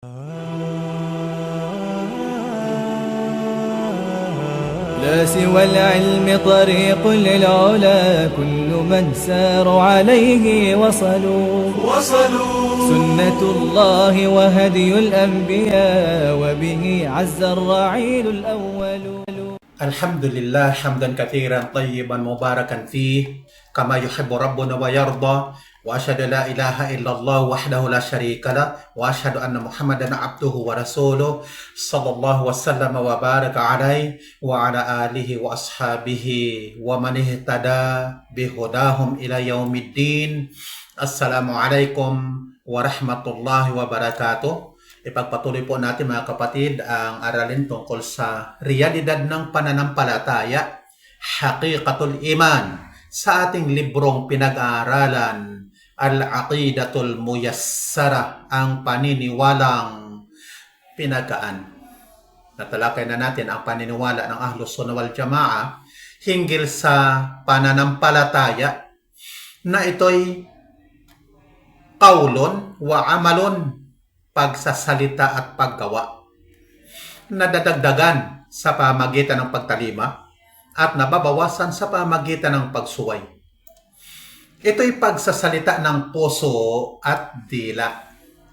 لا سوى العلم طريق للعلا، كل من سار عليه وصلوا. سنة الله وهدي الأنبياء، وبه عز الرعيل الأول. الحمد لله حمدا كثيرا طيبا مباركا فيه كما يحب ربنا ويرضى، وأشهد لا إله إلا الله وحده لا شريك له، وأشهد أن محمدا عبده ورسوله صلى الله وسلم وبارك عليه وعلى آله وأصحابه ومن اهتدى بهداهم إلى يوم الدين. السلام عليكم warahmatullahi wabarakatuh. Ipagpatuloy po natin mga kapatid ang aralin tungkol sa realidad ng pananampalataya, Haqiqatul Iman, sa ating librong pinag-aaralan, Al-Aqidatul Muyassara, ang paniniwalang pinagaan. Natalakay na natin ang paniniwala ng Ahlus Sunnah wal Jamaa hinggil sa pananampalataya na ito'y qaulun wa amalun, pagsasalita at paggawa, nadadagdagan sa pamagitan ng pagtalima at nababawasan sa pamagitan ng pagsuway. Ito'y pagsasalita ng puso at dila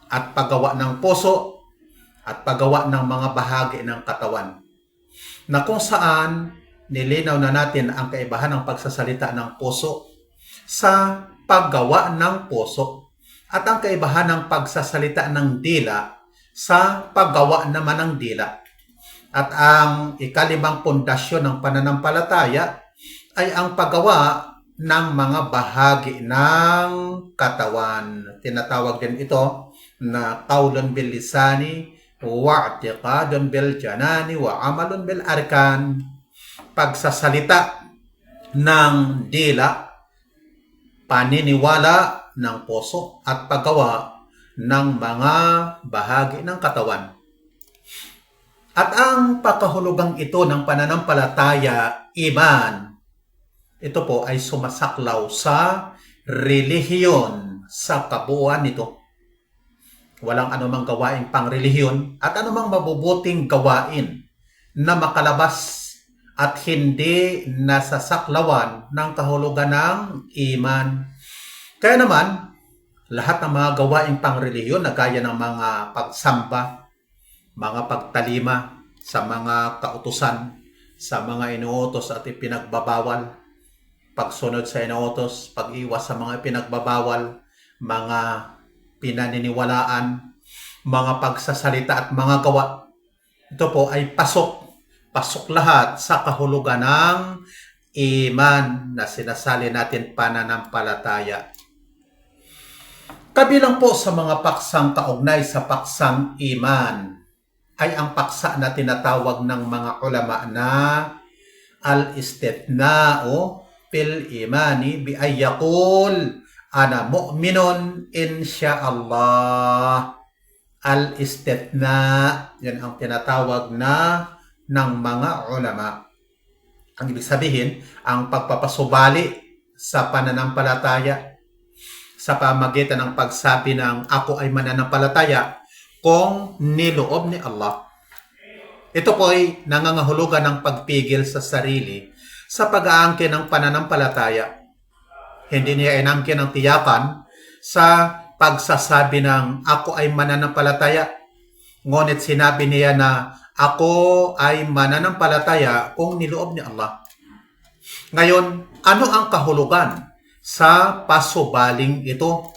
at paggawa ng puso at paggawa ng mga bahagi ng katawan, na kung saan nilinaw na natin ang kaibahan ng pagsasalita ng puso sa paggawa ng puso at ang kaibahan ng pagsasalita ng dila sa paggawa naman ng dila. At ang ikalimang pundasyon ng pananampalataya ay ang paggawa ng mga bahagi ng katawan. Tinatawag din ito na qaulun bil lisani wa i'tiqadun bil janani wa amalun bil arkan. Pagsasalita ng dila, paniniwala ng puso at paggawa ng mga bahagi ng katawan. At ang pakahulugang ito ng pananampalataya, iman, ito po ay sumasaklaw sa relihiyon sa kabuuan nito. Walang anumang gawaing pangrelihiyon at anumang mabubuting gawain na makalabas at hindi nasasaklawan ng kahulugan ng iman. Kaya naman, lahat ng mga gawaing pangrelihiyon na gaya ng mga pagsamba, mga pagtalima sa mga kautusan, sa mga inuutos at ipinagbabawal, pagsunod sa inuutos, pag-iwas sa mga ipinagbabawal, mga pinaniniwalaan, mga pagsasalita at mga gawa, ito po ay pasok lahat sa kahulugan ng iman na sinasali natin pananampalataya. Kabilang po sa mga paksang kaugnay sa paksang iman ay ang paksa na tinatawag ng mga ulama na al-istithna'u fil imani bi ay yaqul ana mu'minun insyaallah. Al-istithna, yan ang tinatawag na ng mga ulama. Ang ibig sabihin, ang pagpapasubali sa pananampalataya sa pamagitan ng pagsabi ng ako ay mananampalataya kung niloob ni Allah. Ito po ay nangangahulugan ng pagpigil sa sarili sa pag-aangkin ng pananampalataya. Hindi niya inangkin ng tiyakan sa pagsasabi ng ako ay mananampalataya, ngunit sinabi niya na ako ay mananampalataya kung niloob ni Allah. Ngayon, ano ang kahulugan sa pasubaling ito?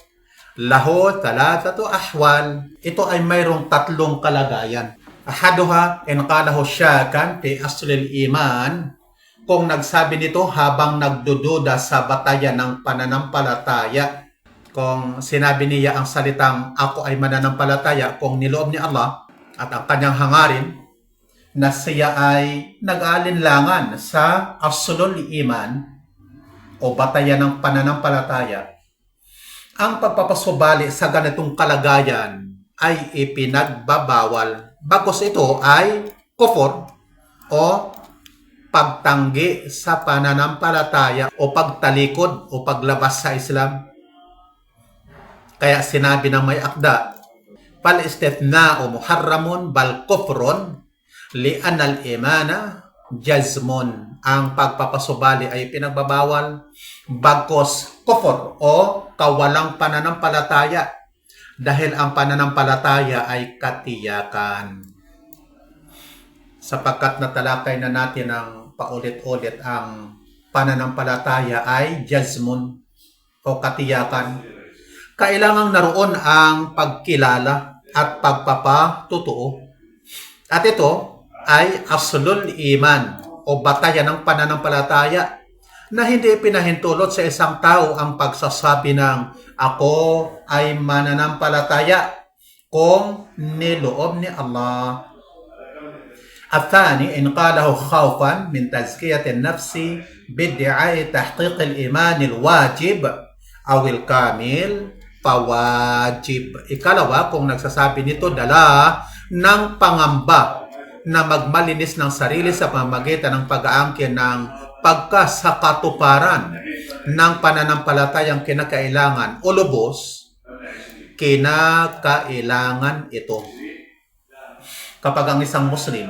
Lahu talatatu ahwal. Ito ay mayroong tatlong kalagayan. Ahaduha in qalahu syakan fi aslil iman. Kung nagsabi nito habang nagdududa sa batayan ng pananampalataya. Kung sinabi niya ang salitang ako ay mananampalataya kung niloob ni Allah at ang kanyang hangarin na siya ay nag-aalinlangan sa aslul iman o batayan ng pananampalataya, ang pagpapasubali sa ganitong kalagayan ay ipinagbabawal. Bagkus ito ay kufur o pagtanggi sa pananampalataya o pagtalikod o paglabas sa Islam. Kaya sinabi ng may akda, فالاستثناء محرم بل كفر لأن الإيمان جزم. Ang pagpapasubali ay pinagbabawal, bagkos kufr o kawalang pananampalataya, dahil ang pananampalataya ay katiyakan. Sapagkat natalakay na natin ang paulit-ulit, ang pananampalataya ay jazmun o katiyakan. Kailangang naroon ang pagkilala at pagpapatutuo. At ito ay aslul iman o batayan ng pananampalataya, na hindi pinahintulot sa isang tao ang pagsasabi ng ako ay mananampalataya kung niloob ni Allah. الثاني إن قاله خوفا من تزكية النفس بادعاء تحقيق الإيمان الواجب أو الكامل فواجب. Ikalawa, kung nagsasabi nito dala ng pangamba na magmalinis ng sarili sa pamamagitan ng pag-aangkin ng pagkasakatuparan ng pananampalatayang kinakailangan o lubos, kinakailangan ito. Kapag ang isang Muslim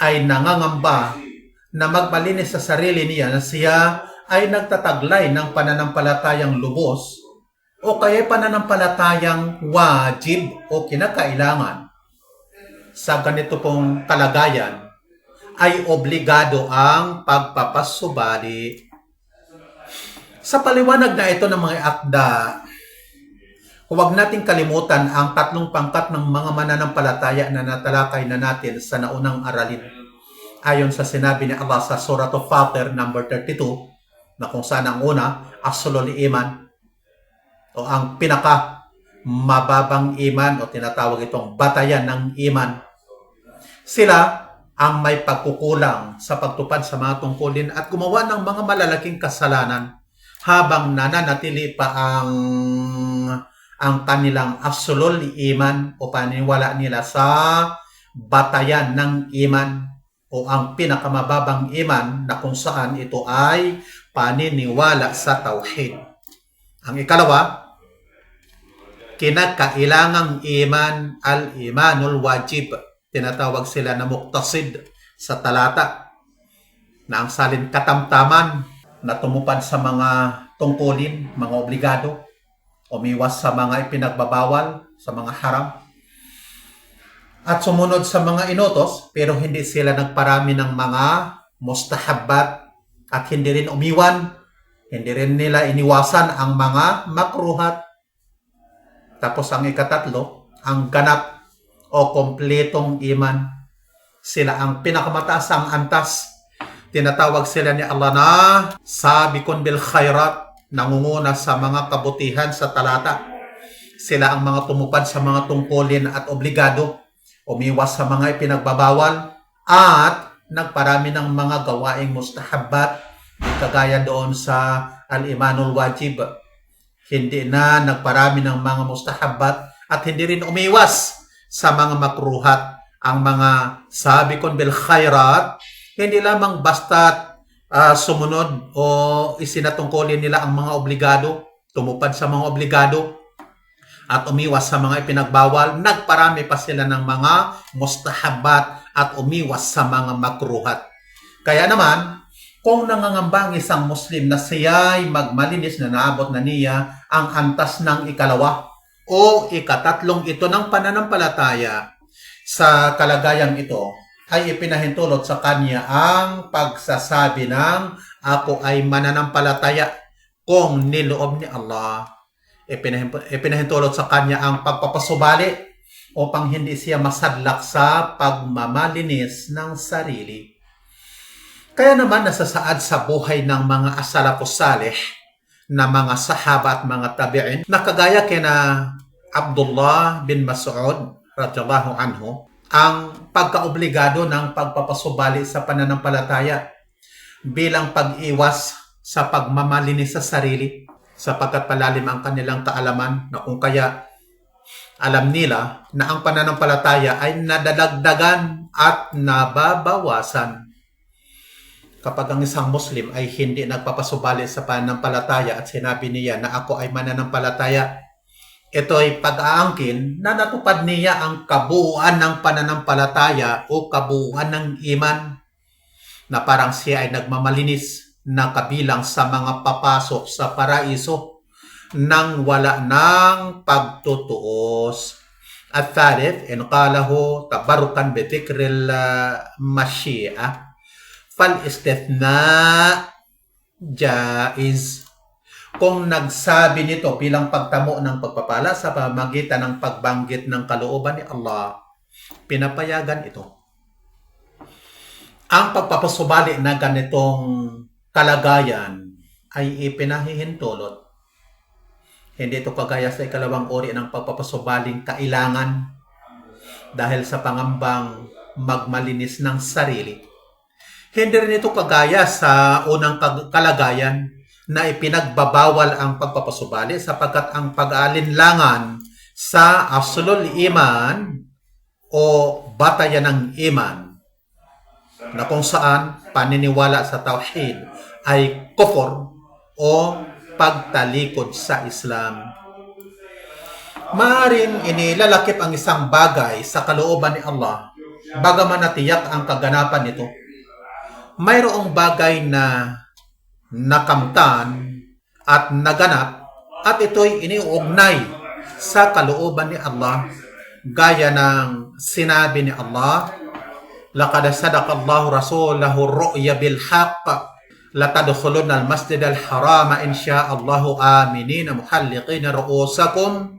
ay nangangamba na magmalinis sa sarili niya na siya ay nagtataglay ng pananampalatayang lubos o kaya pananampalatayang wajib o kinakailangan, sa ganito pong kalagayan ay obligado ang pagpapasubali. Sa paliwanag na ito ng mga akda, huwag nating kalimutan ang tatlong pangkat ng mga mananampalataya na natalakay na natin sa naunang aralin. Ayon sa sinabi ni Allah sa Surah Fatir number 32, na kung saan ang una, aslul iman, o ang pinaka mababang iman, o tinatawag itong batayan ng iman. Sila ang may pagkukulang sa pagtupad sa mga tungkulin at gumawa ng mga malalaking kasalanan habang nananatili pa ang kanilang aslul iman o paniniwala nila sa batayan ng iman o ang pinakamababang iman, na kung saan ito ay paniniwala sa tauhid. Ang ikalawa, kinakailangang iman, al-imanul wajib. Tinatawag sila na muqtasid sa talata, na ang salin katamtaman na tumupad sa mga tungkulin, mga obligado, umiwas sa mga ipinagbabawal, sa mga haram, at sumunod sa mga inutos, pero hindi sila nagparami ng mga mustahabbat, at hindi rin umiwan, hindi rin nila iniwasan ang mga makruhat. Tapos ang ikatatlo, ang ganap o kompletong iman. Sila ang pinakamataas ang antas. Tinatawag sila ni Allah na sabikun bil khairat, nangunguna sa mga kabutihan sa talata. Sila ang mga tumupad sa mga tungkulin at obligado, umiwas sa mga ipinagbabawal, at nagparami ng mga gawaing mustahabbat, kagaya doon sa al-imanul wajib. Hindi na nagparami ng mga mustahabbat at hindi rin umiwas sa mga makruhat. Ang mga sabikun bil khairat, hindi lamang basta sumunod o isinatungkulin nila ang mga obligado, tumupad sa mga obligado at umiwas sa mga ipinagbawal, nagparami pa sila ng mga mustahabbat at umiwas sa mga makruhat. Kaya naman, kung nangangamba ang isang Muslim na siya'y magmalinis, na naabot na niya ang antas ng ikalawa o ikatatlong ito ng pananampalataya, sa kalagayang ito ay ipinahintulot sa kanya ang pagsasabi ng ako ay mananampalataya kung niloob ni Allah. Ipinahintulot sa kanya ang pagpapasubali upang hindi siya masadlak sa pagmamalinis ng sarili. Kaya naman nasasaad sa buhay ng mga as-salafus salih na mga sahaba at mga tabi'in, na kagaya kina Abdullah bin Mas'ud radhiyallahu anhu, ang pagkaobligado ng pagpapasubali sa pananampalataya bilang pag-iwas sa pagmamalinis sa sarili, sapagkat palalim ang kanilang kaalaman, na kung kaya alam nila na ang pananampalataya ay nadadagdagan at nababawasan. Kapag ang isang Muslim ay hindi nagpapasubali sa pananampalataya at sinabi niya na ako ay mananampalataya ito'y pag-aangkin na natupad niya ang kabuuan ng pananampalataya o kabuuan ng iman, na parang siya ay nagmamalinis na kabilang sa mga papasok sa paraiso nang wala ng pagtutuos. At thalith, in qalahu tabarukan bitikril mashi'a fal istithna jaiz. Kung nagsabi nito bilang pagtamo ng pagpapala sa pamamagitan ng pagbanggit ng kalooban ni Allah, pinapayagan ito. Ang pagpapasubali na ganitong kalagayan ay ipinahihintulot. Hindi ito kagaya sa ikalawang uri ng pagpapasubaling kailangan dahil sa pangambang magmalinis ng sarili. Hindi rin ito kagaya sa unang kalagayan na ipinagbabawal ang pagpapasubali sapagkat ang pag-aalinlangan sa aslul iman o batayan ng iman na kung saan paniniwala sa tauhid ay kufur o pagtalikod sa Islam. Maaaring inilalakip ang isang bagay sa kalooban ni Allah bagaman natiyak ang kaganapan nito. Mayroong bagay na nakamtan at naganap at ito'y iniuugnay sa kalooban ni Allah gaya ng sinabi ni Allah, laqad sadaqallahu rasulahu ar-ru'ya bil haqq latadkhulunna al-masjid al-harama insya'allahu aminina muhalliqina ru'usakum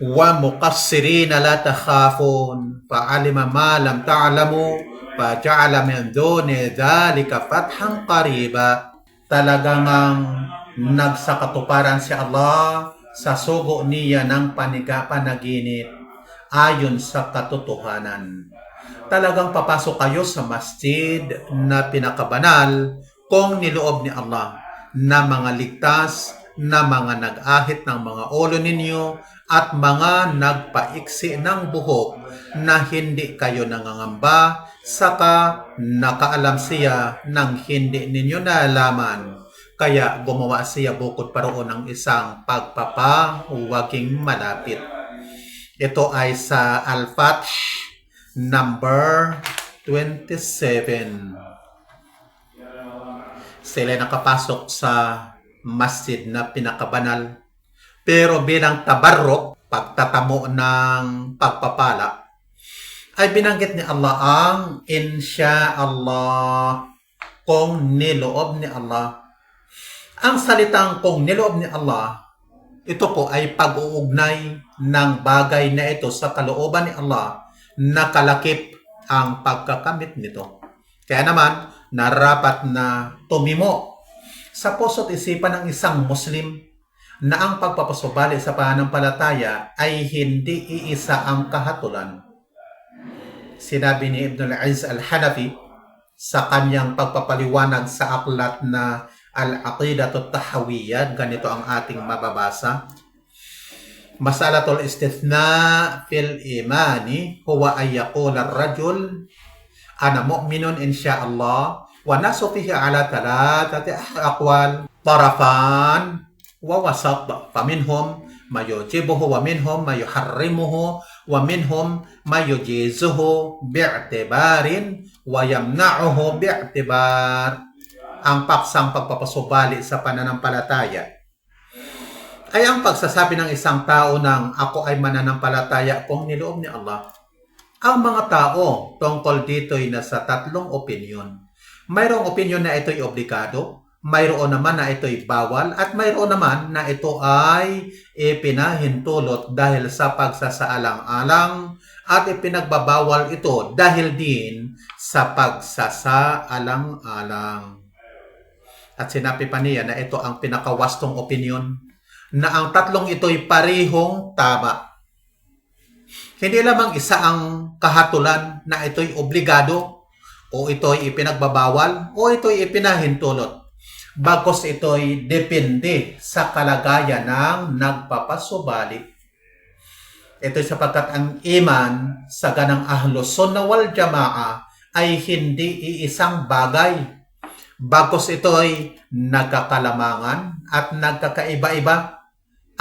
wa muqassirina la takhafun fa'alima ma lam ta'lamu faja'ala min duni dhalika fathan qariba. Talagang nagsakatuparan si Allah sa sugo niya ng panaginip ayon sa katotohanan. Talagang papasok kayo sa masjid na pinakabanal kung niloob ni Allah na mga ligtas, na mga nag-ahit ng mga ulo ninyo at mga nagpaiksi ng buhok na hindi kayo nangangamba, saka nakaalam siya ng hindi ninyo nalaman. Kaya gumawa siya bukod paroon ng isang pagpapahuwaging malapit. Ito ay sa Al-Fath number 27. Sila nakapasok sa masjid na pinakabanal. Pero bilang tabarruk, pagtatamo ng pagpapala, ay binanggit ni Allah ang insya'Allah, kung niloob ni Allah. Ang salitang kung niloob ni Allah, ito po ay pag-uugnay ng bagay na ito sa kalooban ni Allah na kalakip ang pagkakamit nito. Kaya naman, narapat na tumimo sa puso't isipan ng isang Muslim na ang pagpapasubali sa pananampalataya ay hindi iisa ang kahatulan. Sinabi ni Ibn al-Izz al-Hanafi sa kanyang pagpapaliwanag sa aklat na Al-Aqidatut Tahawiyya, ganito ang ating mababasa. Masalatul istithna fil imani huwa ay yaqul ar-rajul ana mu'minun insya'Allah wa nasu fihi ala thalathati aqwal tarafan wa wasat faminhum ma yujibuhu wa minhum ma yuharrimuhu wa minhum ma yujizuhu bi'tibarin wa yamna'uhu bi'tibar. Ang paksang pagpapasubali sa pananampalataya ay ang pagsasabi ng isang tao ng ako ay mananampalataya kung niloob ni Allah. Ang mga tao tungkol dito'y nasa tatlong opinyon. Mayroong opinyon na ito'y obligado, mayroon naman na ito'y bawal, at mayroon naman na ito ay ipinahintulot dahil sa pagsasaalang-alang, at ipinagbabawal ito dahil din sa pagsasaalang-alang. At sinabi pa niya na ito ang pinakawastong opinyon, na ang tatlong ito'y parehong tama. Hindi lamang isa ang kahatulan na ito'y obligado, o ito'y ipinagbabawal, o ito'y ipinahintulot. Bagkus ito'y depende sa kalagayan ng nagpapasubali. Ito'y sapagkat ang iman sa ganang Ahlus Sunnah wal Jamaa ay hindi iisang bagay. Bagkus ito'y nagkakalamangan at nagkakaiba-iba.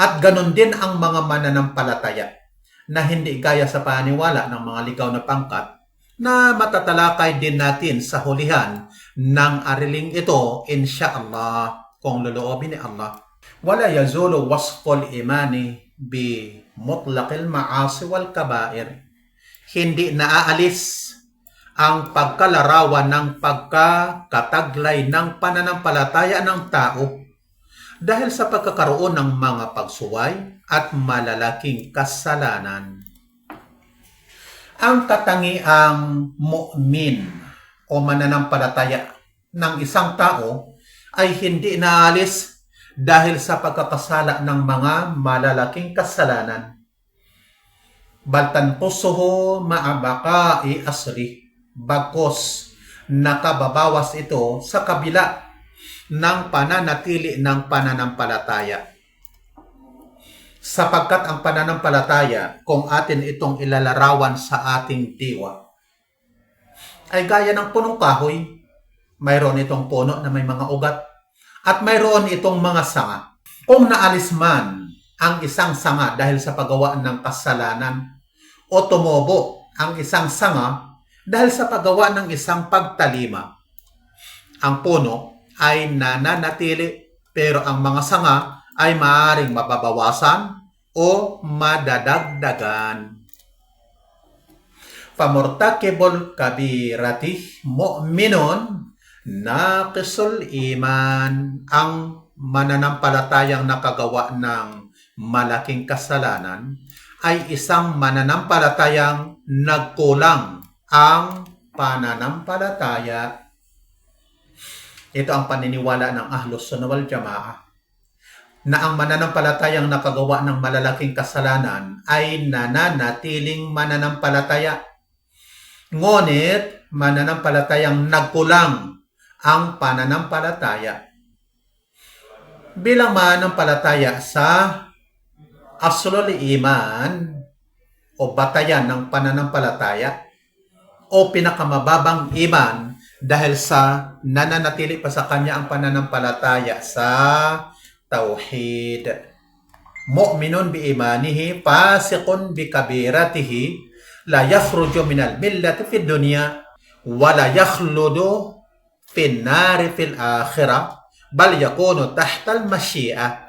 At ganun din ang mga mananampalataya na hindi gaya sa paniwala ng mga ligaw na pangkat na matatalakay din natin sa hulihan ng ariling ito, insyaallah, kung loloobin ni Allah. Wala yazulu wasful imani bi mutlaqil ma'asi wal kabair. Hindi naaalis ang pagkalarawan ng pagkakataglay ng pananampalataya ng tao dahil sa pagkakaroon ng mga pagsuway at malalaking kasalanan. Ang katangiang mu'min o mananampalataya ng isang tao ay hindi naalis dahil sa pagkakasala ng mga malalaking kasalanan. Baltanpusuho ma'abaka'i asri, bagkos nakababawas ito sa kabila ng pananatili ng pananampalataya. Sapagkat ang pananampalataya, kung atin itong ilalarawan sa ating diwa, ay gaya ng punong kahoy. Mayroon itong puno na may mga ugat at mayroon itong mga sanga. Kung naalis man ang isang sanga dahil sa paggawa ng kasalanan o tumobo ang isang sanga dahil sa paggawa ng isang pagtalima, ang puno ay nananatili pero ang mga sanga ay maaaring mababawasan o madadagdagan. Famurtakibul kabirati mu'minun naqisul iman. Ang mananampalatayang nakagawa ng malaking kasalanan ay isang mananampalatayang nagkulang ang pananampalataya. Ito ang paniniwala ng Ahlus Sunnah wal Jamaah, na ang mananampalatayang nakagawa ng malalaking kasalanan ay nananatiling mananampalataya. Ngunit mananampalatayang nagkulang ang pananampalataya. Bilang mananampalataya sa aslul iman o batayan ng pananampalataya o pinakamababang iman dahil sa nananatili pa sa kanya ang pananampalataya sa tauhid. Mu'minun bi imanihi fasiqun bi kabiratihi la yakhruju minal millati fid dunya wa la yakhludu fin nari fil akhirah bal yakunu tahtal masyiah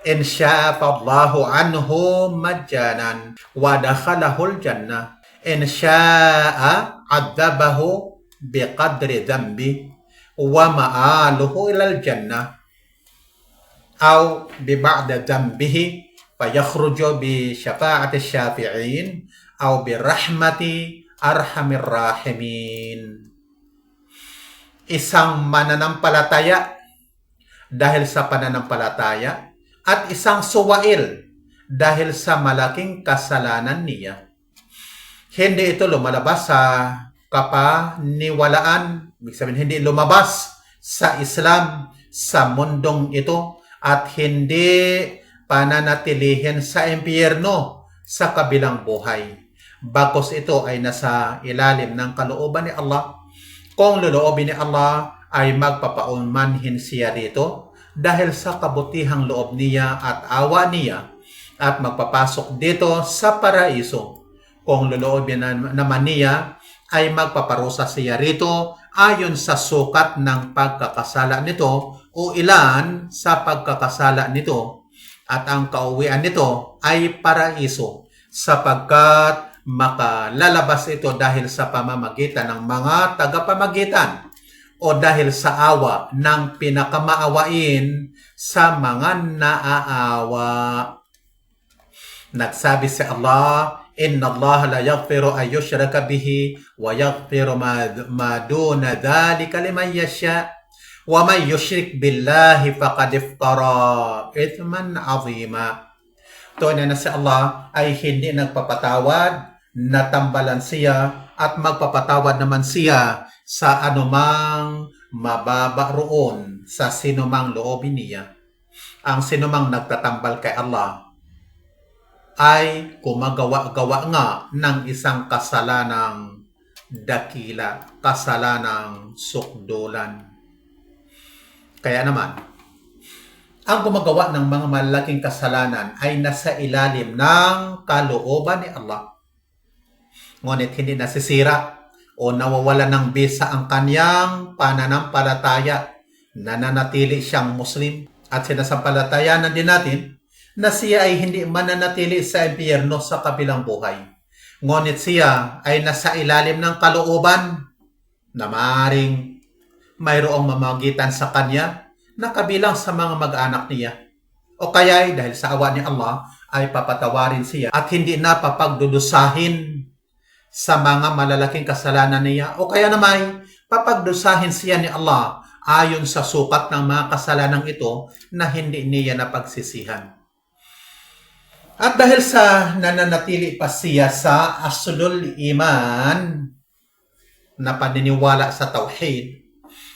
in syaa fadlahu anhu majjanan wa dakhalahul jannah in syaa adzabahu biqadri dhanbi wa ma'aluhu ilal jannah aw bi ba'da dhanbihi fayakhruju bi syafa'ati syafi'in aw bi rahmati arhamir rahimin. Isang mananampalataya dahil sa pananampalataya at isang suwail dahil sa malaking kasalanan niya. Hindi ito lumalabas sa kapaniwalaan, ibig sabihin hindi lumabas sa Islam sa mundong ito at hindi pananatilihin sa impyerno sa kabilang buhay. Bagkus ito ay nasa ilalim ng kalooban ni Allah. Kung loloobin ni Allah ay magpapaunmanhin siya dito dahil sa kabutihang loob niya at awa niya at magpapasok dito sa paraiso. Kung loloobin naman niya ay magpaparusa siya rito ayon sa sukat ng pagkakasala nito o ilan sa pagkakasala nito, at ang kauwian nito ay paraiso sapagkat makalalabas ito dahil sa pamamagitan ng mga tagapamagitan o dahil sa awa ng pinakamaawain sa mga naaawa. Nagsabi si Allah, Inna Allah la yaghfiru an yushraka bihi wa yaghfiru ma duna dhalika liman yasha wa man yushrik billahi faqad iftara ithman 'azima. Tunay na si Allah ay hindi nagpapatawad, natambalan siya at magpapatawad naman siya sa anumang mababa roon sa sinumang loobin niya. Ang sinumang nagtatambal kay Allah ay gumagawa-gawa nga ng isang kasalanang dakila, kasalanang sukdulan. Kaya naman, ang gumagawa ng mga malaking kasalanan ay nasa ilalim ng kalooban ni Allah. Ngunit hindi nasisira o nawawala ng bisa ang kanyang pananampalataya. Nananatili siyang Muslim at sinasampalatayanan din natin na siya ay hindi mananatili sa impyerno sa kabilang buhay. Ngunit siya ay nasa ilalim ng kalooban na maaaring mayroong mamagitan sa kanya na kabilang sa mga mag-anak niya. O kaya dahil sa awa ni Allah ay papatawarin siya at hindi na papagdudusahin sa mga malalaking kasalanan niya. O kaya naman papagdusahin siya ni Allah ayon sa sukat ng mga kasalanan ito na hindi niya napagsisihan. At dahil sa nananatili pa siya sa aslul iman na paniniwala sa tauhid,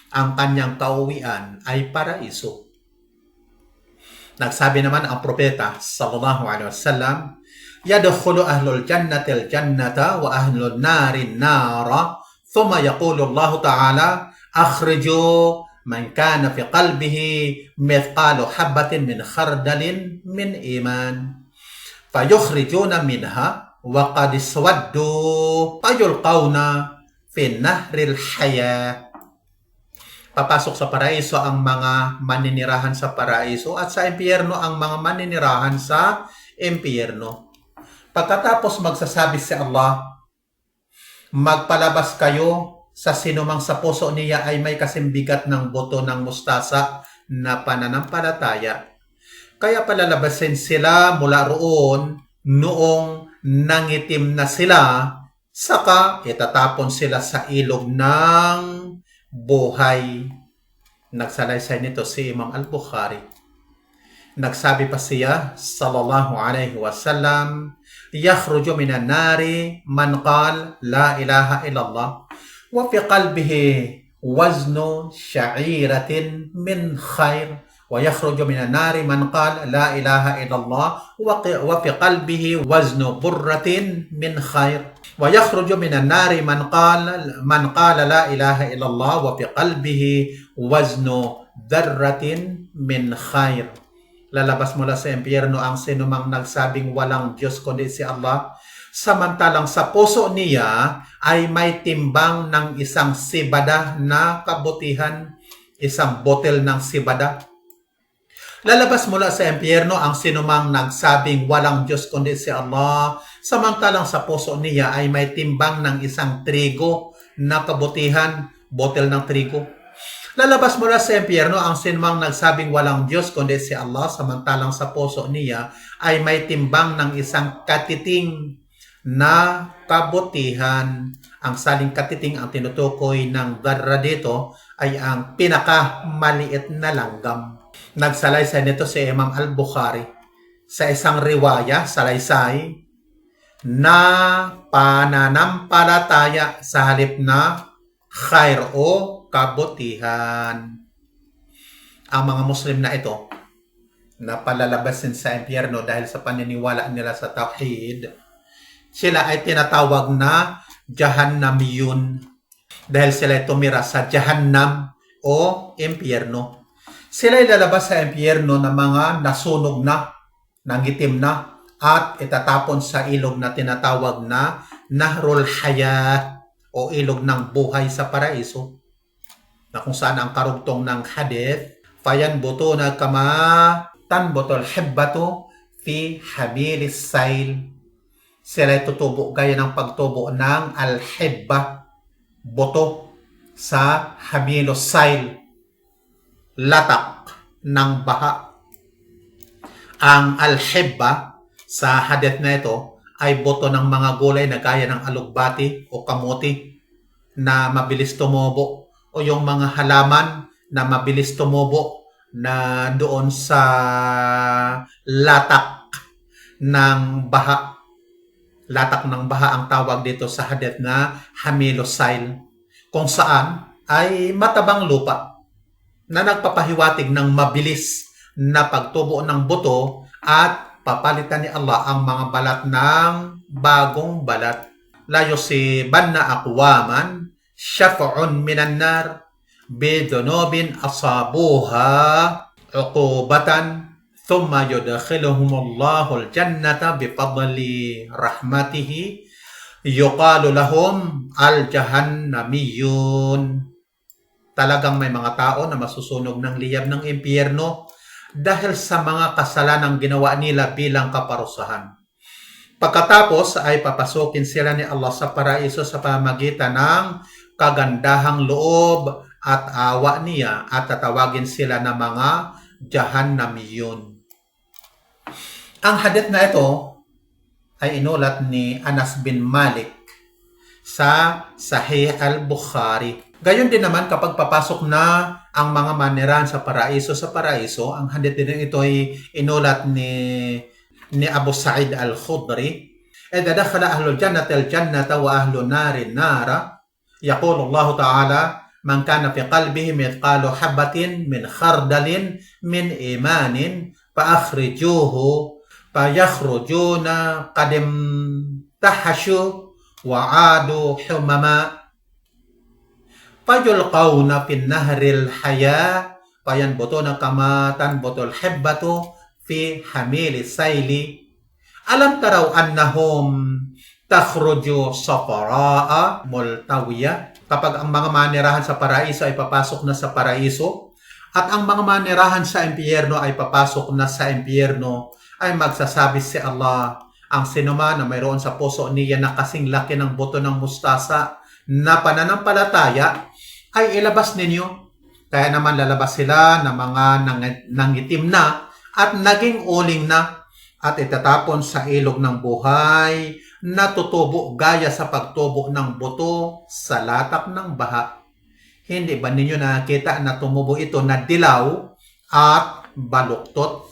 ang kanyang kauwian ay paraiso. Nagsabi naman ang propeta sallallahu alaihi wasallam, "Yadkhulu ahlul jannati al-jannata wa ahlun nari an-nara, thumma yaqulu Allah Ta'ala, akhriju man kana fi qalbihi mithqalu habatin min khardalin min iman. Fayukhrijuna minha wa qad iswaddu fayulqawna fi nahril hayah." Papasok sa paraiso ang mga maninirahan sa paraiso at sa impyerno ang mga maninirahan sa impyerno. Pagkatapos magsasabi si Allah, magpalabas kayo sa sinumang sa puso niya ay may kasimbigat ng buto ng mustasa na pananampalataya. Kaya palalabasin sila mula roon noong nangitim na sila, saka itatapon sila sa ilog ng buhay. Nagsalaysay nito si Imam Al-Bukhari. Nagsabi pa siya sallallahu alaihi wasallam, yakhruju minan nari man qala la ilaha illallah wa fi qalbihi waznu sha'iratin min khair wa yakhruju minan nari man qala la ilaha illallah wa fi qalbihi waznu burratin min khair wa yakhruju minan nari man qala la ilaha illallah wa fi qalbihi waznu darratin min khair. Lalabas mula sa impyerno ang sinumang nagsabing walang Diyos kundi si Allah, samantalang sa puso niya ay may timbang ng isang sibada na kabutihan, isang botel ng sibada. Lalabas mula sa impyerno ang sinumang nagsabing walang Diyos kundi si Allah, samantalang sa puso niya ay may timbang ng isang trigo na kabutihan, botel ng trigo. Lalabas mula sa impyerno ang sinumang nagsabing walang Diyos kundi si Allah, samantalang sa puso niya ay may timbang ng isang katiting na kabutihan. Ang saling katiting ang tinutukoy ng darra dito ay ang pinakamaliit na langgam. Nagsalaysay nito si Imam Al-Bukhari sa isang riwaya, salaysay, na pananampalataya sa halip na khair o kabutihan. Ang mga Muslim na ito na palalabasin sa impyerno dahil sa paniniwala nila sa tauhid, sila ay tinatawag na Jahannamiyun dahil sila ay tumira sa Jahannam o impyerno. Sila ay lalabas sa impyerno na mga nasunog na, nangitim na, at itatapon sa ilog na tinatawag na Nahrul Hayah o ilog ng buhay sa paraiso, na kung saan ang karugtong ng hadith, fayanbutuna kama tanbutul hibbatu fi habilis sail. Sila ay tutubo gaya ng pagtubo ng al-hibba, boto sa habilis sail, latak ng baha. Ang al-hibba sa hadith na ito ay boto ng mga gulay na gaya ng alugbati o kamuti na mabilis tumubo, o yung mga halaman na mabilis tumubo na doon sa latak ng baha. Latak ng baha ang tawag dito sa hadith na hamilosail, kung saan ay matabang lupa na nagpapahiwatig ng mabilis na pagtubo ng buto at papalitan ni Allah ang mga balat ng bagong balat. La yusibanna aqwaman syaf'un minan nar bidunubin asabuha uqubatan thumma yudkhiluhumullahu al-jannata bifadli rahmatihi yuqalu lahum al-jahannamiyun. Talagang may mga tao na masusunog ng liyab ng impyerno dahil sa mga kasalanang ginawa nila bilang kaparusahan. Pagkatapos ay papasukin sila ni Allah sa paraiso sa pamagitan ng kagandahang loob at awa niya at tatawagin sila na mga Jahannamiyun. Ang hadith na ito ay inulat ni Anas bin Malik sa Sahih al-Bukhari. Gayon din naman kapag papasok na ang mga manirahan sa paraiso, ang hadith din ito ay inulat ni Abu Sa'id al-Khudri. Idha dakhala ahlul jannati al-jannata wa ahlun nari nara, yaqulu Allah Ta'ala, man kana fi qalbihi mithqalu habatin min khardalin min imanin fa akhrijuhu fa yakhrujuna qadim tahashu wa adu humama fayulqawna fin nahril haya fayanbutuna kamatan butul hibbatu fi hamili sayli alam taraw annahum takhruju safara'a multawiya. Kapag ang mga manirahan sa paraiso ay papasok na sa paraiso at ang mga manirahan sa impyerno ay papasok na sa impyerno, ay magsasabi si Allah, ang sinuman na mayroon sa puso niya na kasing laki ng buto ng mustasa na pananampalataya ay ilabas ninyo. Kaya naman lalabas sila ng mga nangitim na at naging uling na at itatapon sa ilog ng buhay na tutubo gaya sa pagtubo ng buto sa latak ng baha. Hindi ba ninyo nakita na tumubo ito na dilaw at baluktot?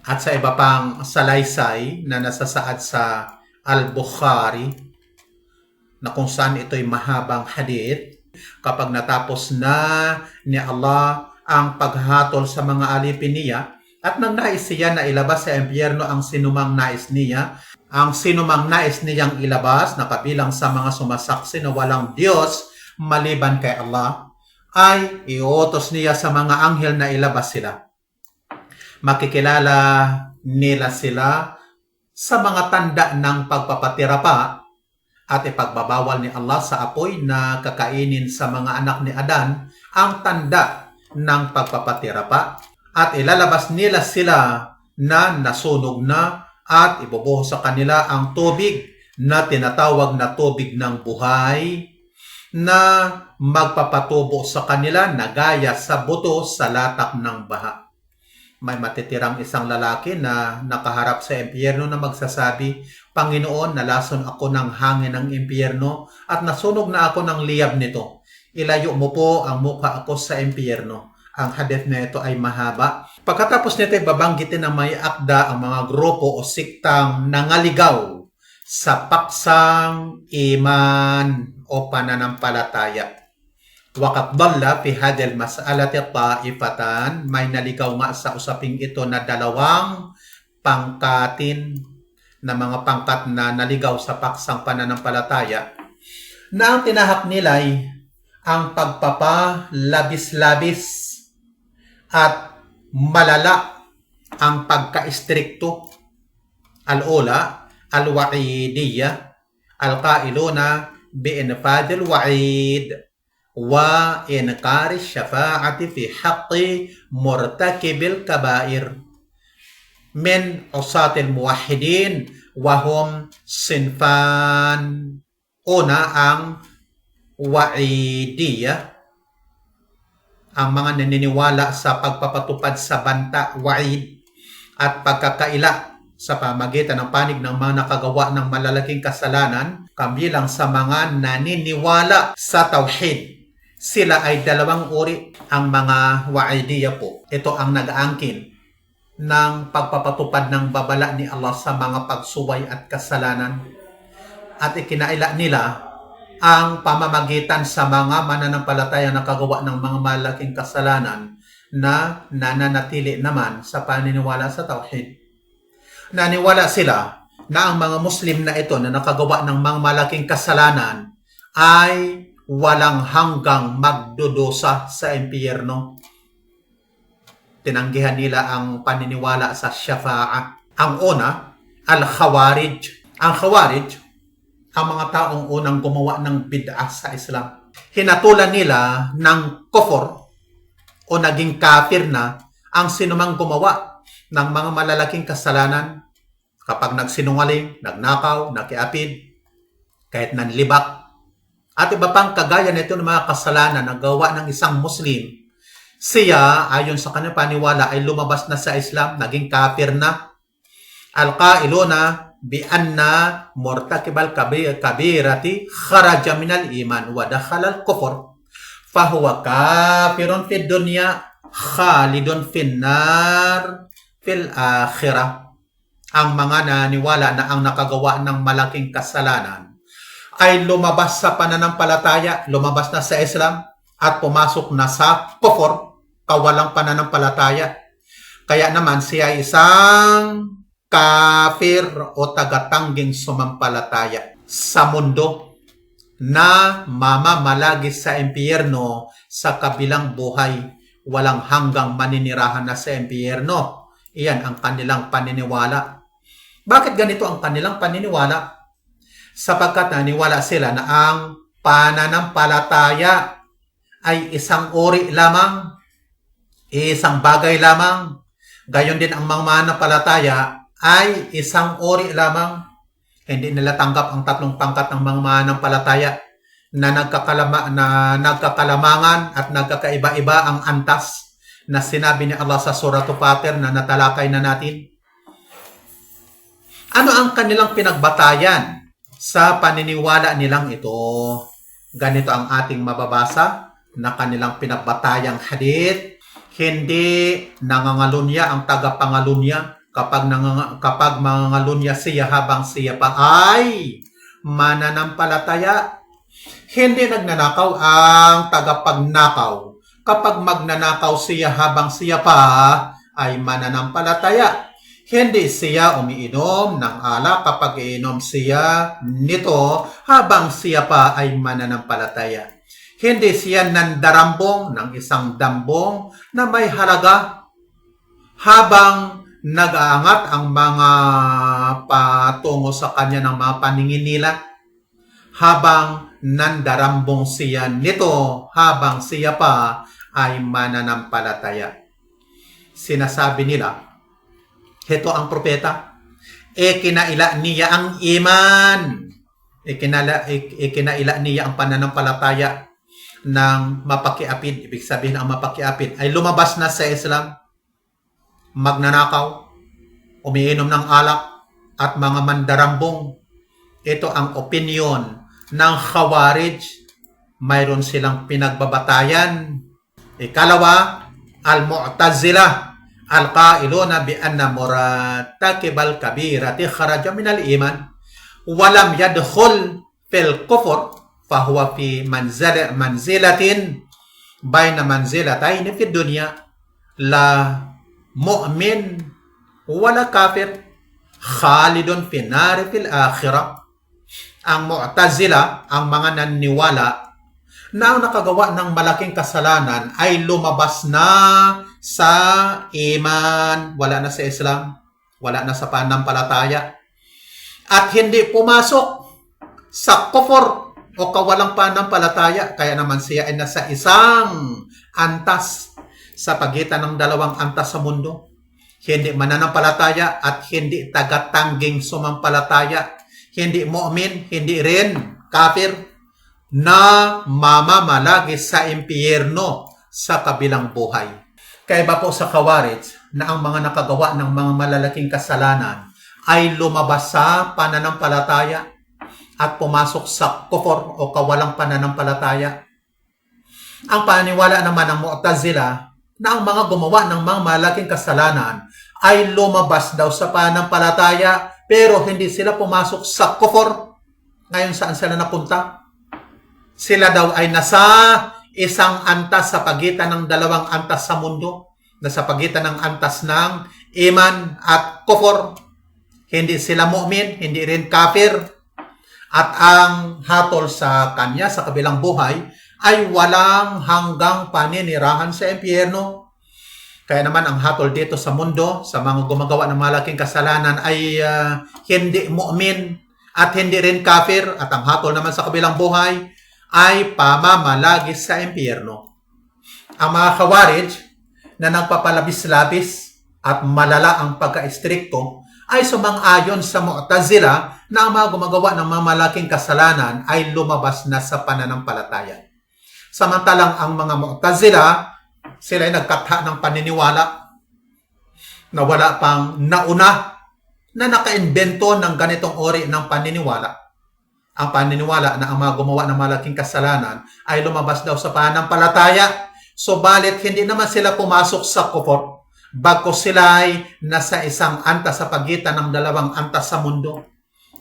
At sa iba pang salaysay na nasasaad sa Al-Bukhari na kung saan ito'y mahabang hadith, kapag natapos na ni Allah ang paghatol sa mga alipin niya, at nang nais siya na ilabas sa impyerno ang sinumang nais niyang ilabas na kabilang sa mga sumasaksi na walang Diyos maliban kay Allah, ay iutos niya sa mga anghel na ilabas sila. Makikilala nila sila sa mga tanda ng pagpapatira pa at ipagbabawal ni Allah sa apoy na kakainin sa mga anak ni Adan ang tanda ng pagpapatira pa. At ilalabas nila sila na nasunog na at ibubuhos sa kanila ang tubig na tinatawag na tubig ng buhay na magpapatubo sa kanila na gaya sa buto sa latak ng baha. May matitirang isang lalaki na nakaharap sa impyerno na magsasabi, Panginoon, nalason ako ng hangin ng impyerno at nasunog na ako ng liyab nito. Ilayo mo po ang mukha ako sa impyerno. Ang hadith na ito ay mahaba. Pagkatapos nito ay babanggitin na may akda ang mga grupo o siktang nangaligaw sa paksang iman o pananampalataya. Waqad dalla fi hadhihi al-mas'alati ta'ifatan, may naligaw nga sa usaping ito na dalawang pangkatin na mga pangkat na naligaw sa paksang pananampalataya na ang tinahak nila ay ang pagpapalabis-labis at malala ang pagka-istrikto. Al-ula, al-wa'idiyya, al-qailuna bi'infadil wa'id wa inkari syafa'ati fi haqqi murtakibil kabair min usatil muwahhidin wa hum sinfan. Una, ang wa'idiyya, ang mga naniniwala sa pagpapatupad sa banta, wa'id, at pagkakaila sa pamagitan ng panig ng mga nakagawa ng malalaking kasalanan, kabilang sa mga naniniwala sa tauhid. Sila ay dalawang uri. Ang mga wa'idiyya po, ito ang nag-aangkin ng pagpapatupad ng babala ni Allah sa mga pagsuway at kasalanan. At ikinaila nila ang pamamagitan sa mga mananampalataya na kagawa ng mga malaking kasalanan na nananatili naman sa paniniwala sa tauhid. Naniwala sila na ang mga Muslim na ito na nakagawa ng mga malaking kasalanan ay walang hanggang magdudusa sa impyerno. tinanggihan nila ang paniniwala sa Shafa'ah. Ang una, Al-Khawarij. Ang Khawarij, ang mga taong unang gumawa ng bid'ah sa Islam. Hinatulan nila ng kufur o naging kafir na ang sinumang gumawa ng mga malalaking kasalanan kapag nagsinungaling, nagnakaw, nakiapid, kahit nanlibak, at iba pang kagaya nito ng mga kasalanan na gawa ng isang Muslim. Siya, ayon sa kanyang paniwala, ay lumabas na sa Islam, naging kafir na. Al-qailuna bi anna murtakibal kabirati kharaja minal iman wa dakhala al-kufr fahuwa kafirun fid dunya khalidun finnar fil akhirah. Ang mga naniwala na ang nakagawa ng malaking kasalanan ay lumabas sa pananampalataya, lumabas na sa Islam at pumasok na sa kufur, kawalang pananampalataya. Kaya naman siya isang kafir o tagatangging sumampalataya sa mundo na mamamalagi sa impyerno sa kabilang buhay, walang hanggang maninirahan na sa impyerno. Iyan ang kanilang paniniwala. Bakit ganito ang kanilang paniniwala? Sapagkat naniwala sila na ang pananampalataya ay isang uri lamang, isang bagay lamang. Gayon din ang mga mananampalataya ay isang uri lamang. Hindi nila tanggap ang tatlong pangkat ng mga mananampalataya na nagkakalamangan at nagkakaiba-iba ang antas na sinabi ni Allah sa Surah Fatir na natalakay na natin. Ano ang kanilang pinagbatayan sa paniniwala nilang ito? Ganito ang ating mababasa na kanilang pinagbatayang hadith. Hindi nangangalunya ang tagapangalunya kapag mangangalunya siya habang siya pa ay mananampalataya. Hindi nagnanakaw ang tagapagnakaw kapag magnanakaw siya habang siya pa ay mananampalataya. Hindi siya umiinom ng alak kapag iinom siya nito habang siya pa ay mananampalataya. Hindi siya nandarambong ng isang dambong na may halaga habang nag-aangat ang mga patungo sa kanya ng mga paningin nila, habang nandarambong siya nito habang siya pa ay mananampalataya. Sinasabi nila, ito ang propeta, ikinaila niya ang iman, ikinaila niya ang pananampalataya ng mapakiapid. Ibig sabihin ang mapakiapid ay lumabas na sa Islam, magnanakaw, umiinom ng alak, at mga mandarambong. Ito ang opinion ng Khawarij. Mayroon silang pinagbabatayan. Ikalawa, Al-Mu'tazilah. Al-qailuna bi anna murtakibal kabirati kharaja minal iman walam yadkhul fil kufur fahuwa fi manzilatin bayna manzilatayn fi dunya la mu'min wala kafir khalidun fi nar fil akhirah. Ang Mu'tazila, ang mga naniniwala na ang nakagawa ng malaking kasalanan ay lumabas na sa iman, wala na sa Islam, wala na sa pananampalataya, at hindi pumasok sa kufur o kawalang pananampalataya. Kaya naman siya ay nasa isang antas sa pagitan ng dalawang antas sa mundo. Hindi mananampalataya at hindi tagatangging sumampalataya. Hindi mu'min, hindi rin kafir, na mamamalagi sa impyerno sa kabilang buhay. Kaya po sa Khawarij na ang mga nakagawa ng mga malalaking kasalanan ay lumabas sa pananampalataya at pumasok sa kufur o kawalang pananampalataya. Ang paniwala naman ng Mu'tazila na ang mga gumawa ng mga malalaking kasalanan ay lumabas daw sa pananampalataya pero hindi sila pumasok sa kufur. Ngayon saan sila napunta? Sila daw ay nasa isang antas sa pagitan ng dalawang antas sa mundo, na sa pagitan ng antas ng iman at kufur. Hindi sila mu'min, hindi rin kafir. At ang hatol sa kanya sa kabilang buhay ay walang hanggang paninirahan sa impyerno. Kaya naman ang hatol dito sa mundo, sa mga gumagawa ng malaking kasalanan ay hindi mu'min at hindi rin kafir. At ang hatol naman sa kabilang buhay ay pamamalagi sa impyerno. Ang mga Khawarij na nagpapalabis-labis at malala ang pagka-istrikto ay sumang-ayon sa Mu'tazila na ang mga gumagawa ng mga malaking kasalanan ay lumabas na sa pananampalataya. Samantalang ang mga Mu'tazila, sila ay nagkatha ng paniniwala na wala pang nauna na naka-invento ng ganitong ori ng paniniwala. Ang paniniwala na ang mga gumawa ng malaking kasalanan ay lumabas daw sa pananampalataya. Subalit hindi naman sila pumasok sa kufur, bagkus sila ay nasa isang antas sa pagitan ng dalawang antas sa mundo.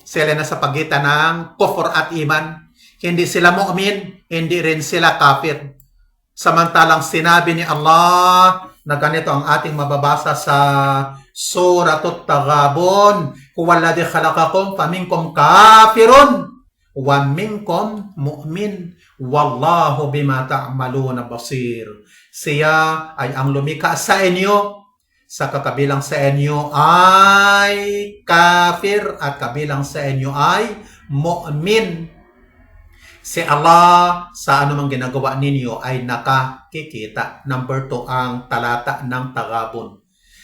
Sila ay nasa pagitan ng kufur at iman. Hindi sila mu'min, hindi rin sila kafir. Samantalang sinabi ni Allah na ganito ang ating mababasa sa Suratul Taghabun, huwaladhi khalaqakum faminkum kafirun wa minkum mu'min wallahu bima ta'maluna basir. Siya ay ang lumikha sa inyo, sa kakabilang sa inyo ay kafir at kabilang sa inyo ay mu'min. Si Allah sa anumang ginagawa ninyo ay nakakikita. Number 2, ang talata ng Taghabun.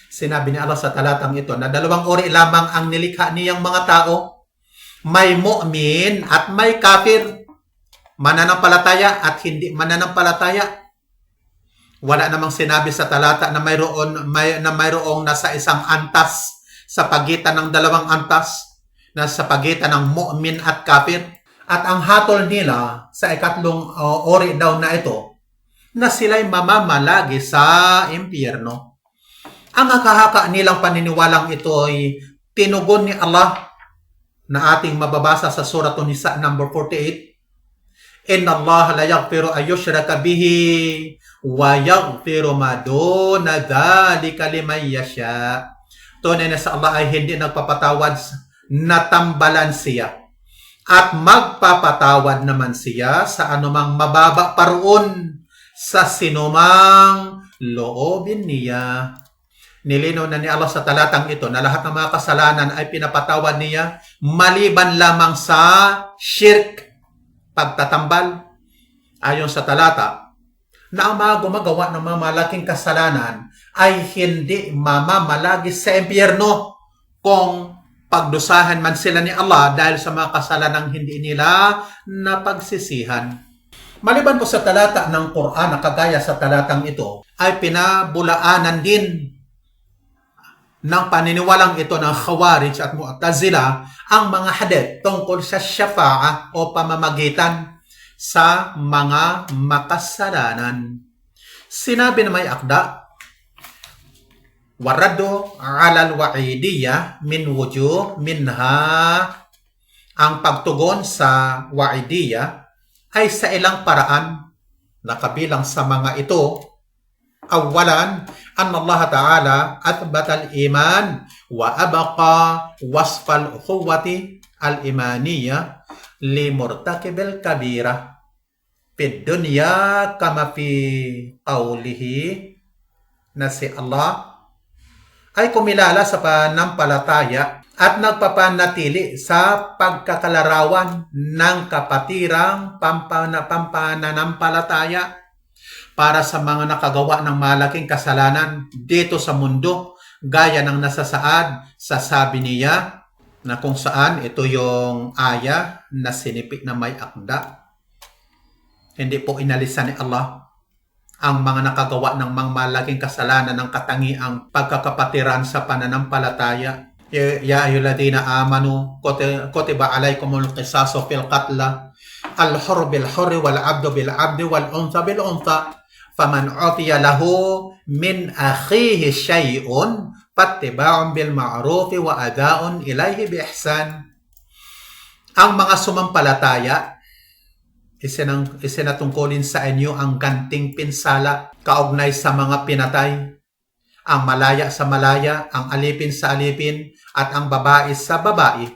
Sinabi ni Allah sa talatang ito na dalawang uri lamang ang nilikha niyang mga tao. May mu'min at may kafir. Mananampalataya at hindi mananampalataya. Wala namang sinabi sa talata na mayroong nasa isang antas sa pagitan ng dalawang antas, nasa pagitan ng mu'min at kafir. At ang hatol nila sa ikatlong ori daw na ito, na sila'y mamamalagi sa impyerno. Ang haka-haka nilang paniniwalang ito ay tinugon ni Allah na ating mababasa sa Suratul Nisa number 48. Inna Allah la yaghfiru an yushraka bihi wa yaghfiru ma duna dhalika liman yasha. Tunay na sa Allah ay hindi nagpapatawad na tambalan siya. At magpapatawad naman siya sa anumang mababa paroon sa sinumang loobin niya. Nilinaw na ni Allah sa talatang ito na lahat ng mga kasalanan ay pinapatawad niya maliban lamang sa shirk, pagtatambal. Ayon sa talata, na ang mga gumagawa ng mga malaking kasalanan ay hindi mamamalagi sa impyerno kung pagdusahan man sila ni Allah dahil sa mga kasalanang hindi nila napagsisihan. Maliban po sa talata ng Quran na kagaya sa talatang ito, ay pinabulaanan din ng paniniwalang ito ng Khawarij at Mu'tazila ang mga hadith tungkol sa syafa'ah o pamamagitan sa mga makasalanan. Sinabi na may akda, warado alal wa'idiyah min wujuh minha, ang pagtugon sa wa'idiyah ay sa ilang paraan na kabilang sa mga ito. Awalan, anna Allah Ta'ala athbata al-iman wa abaqa wasfal ukhuwati al-imaniyah li murtakibil kabira fid dunya kama fi qawlihi, na si Allah ay kumilala sa panampalataya at nagpapanatili sa pagkakalarawan ng kapatirang pananampalataya para sa mga nakagawa ng malaking kasalanan dito sa mundo, gaya ng nasasaad sa sabi niya, na kung saan ito yung aya na sinipik na may akda. Hindi po inalisan ni Allah ang mga nakagawa ng mga malaking kasalanan ng katangiang pagkakapatiran sa pananampalataya. Ya ayyuhalladhina amanu kutiba alaykumul qisasu fil qatla al-hurr bil hurri wal 'abdu bil 'abdi wal untha bil untha faman 'utiya lahu min akhihi syai'un fattiba'un bil ma'ruf wa ada'un ilayhi bi ihsan. Ang mga sumampalataya, isinatungkulin sa inyo ang ganting pinsala kaugnay sa mga pinatay, ang malaya sa malaya, ang alipin sa alipin, at ang babae sa babae.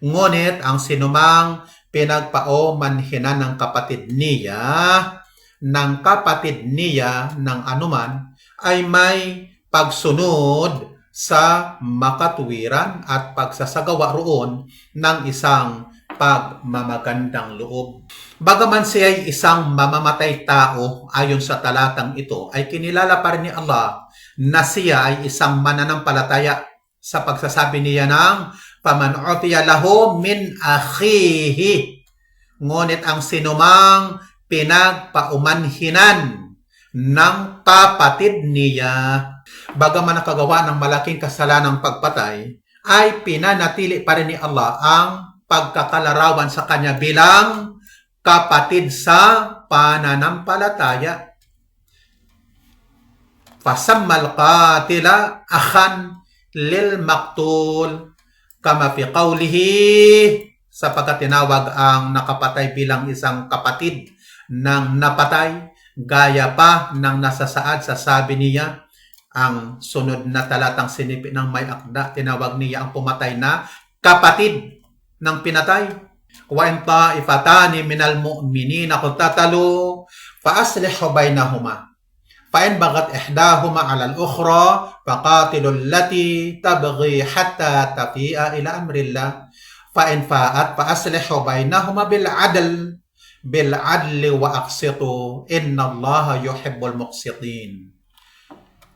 Ngunit ang sinumang pinagpaumanhinan ng kapatid niya ng anuman ay may pagsunod sa makatuwiran at pagsasagawa roon ng isang pagmamagandang loob. Bagaman siya ay isang mamamatay tao ayon sa talatang ito, ay kinilala pa rin ni Allah na siya ay isang mananampalataya sa pagsasabi niya ng "Faman utiya lahu min akhihi." Ngunit ang sinumang pinagpaumanhinan ng kapatid niya, bagaman nakagawa ng malaking kasalanang pagpatay, ay pinanatili pa rin ni Allah ang pagkakalarawan sa kanya bilang kapatid sa pananampalataya. Fasammal qatila akhan lil maqtul kama fi qawlihi, sapagkat tinawag ang nakapatay bilang isang kapatid ng napatay, gaya pa ng nasasaad sa sabi niya. Ang sunod na talatang sinipi ng may akda, tinawag niya ang pumatay na kapatid ng pinatay. Wa in ta'ifatani minal mu'minina qatatalu fa aslihu bainahuma fa in bagat ihdahuma 'ala al-ukhra faqatilu allati tabghi hatta tafi'a ila amrillah fa in fa'at fa aslihu bainahuma bil 'adli wa aqsitu innallaha yuhibbul muqsitin.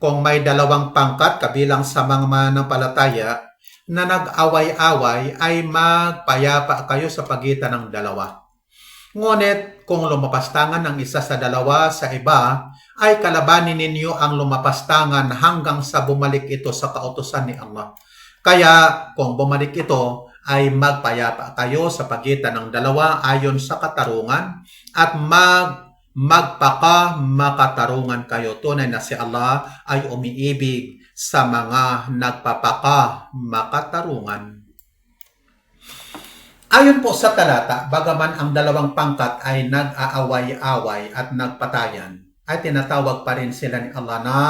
Kung may dalawang pangkat kabilang sa mga mananampalataya na nag-away-away, ay magpayapa kayo sa pagitan ng dalawa. Ngunit kung lumapastangan ng isa sa dalawa sa iba, ay kalabanin ninyo ang lumapastangan hanggang sa bumalik ito sa kautusan ni Allah. Kaya kung bumalik ito, ay magpayapa kayo sa pagitan ng dalawa ayon sa katarungan at magpaka-makatarungan kayo. Tunay na si Allah ay umiibig sa mga nagpapaka-makatarungan. Ayon po sa talata, bagaman ang dalawang pangkat ay nag-aaway-away at nagpatayan, ay tinatawag pa rin sila ni Allah na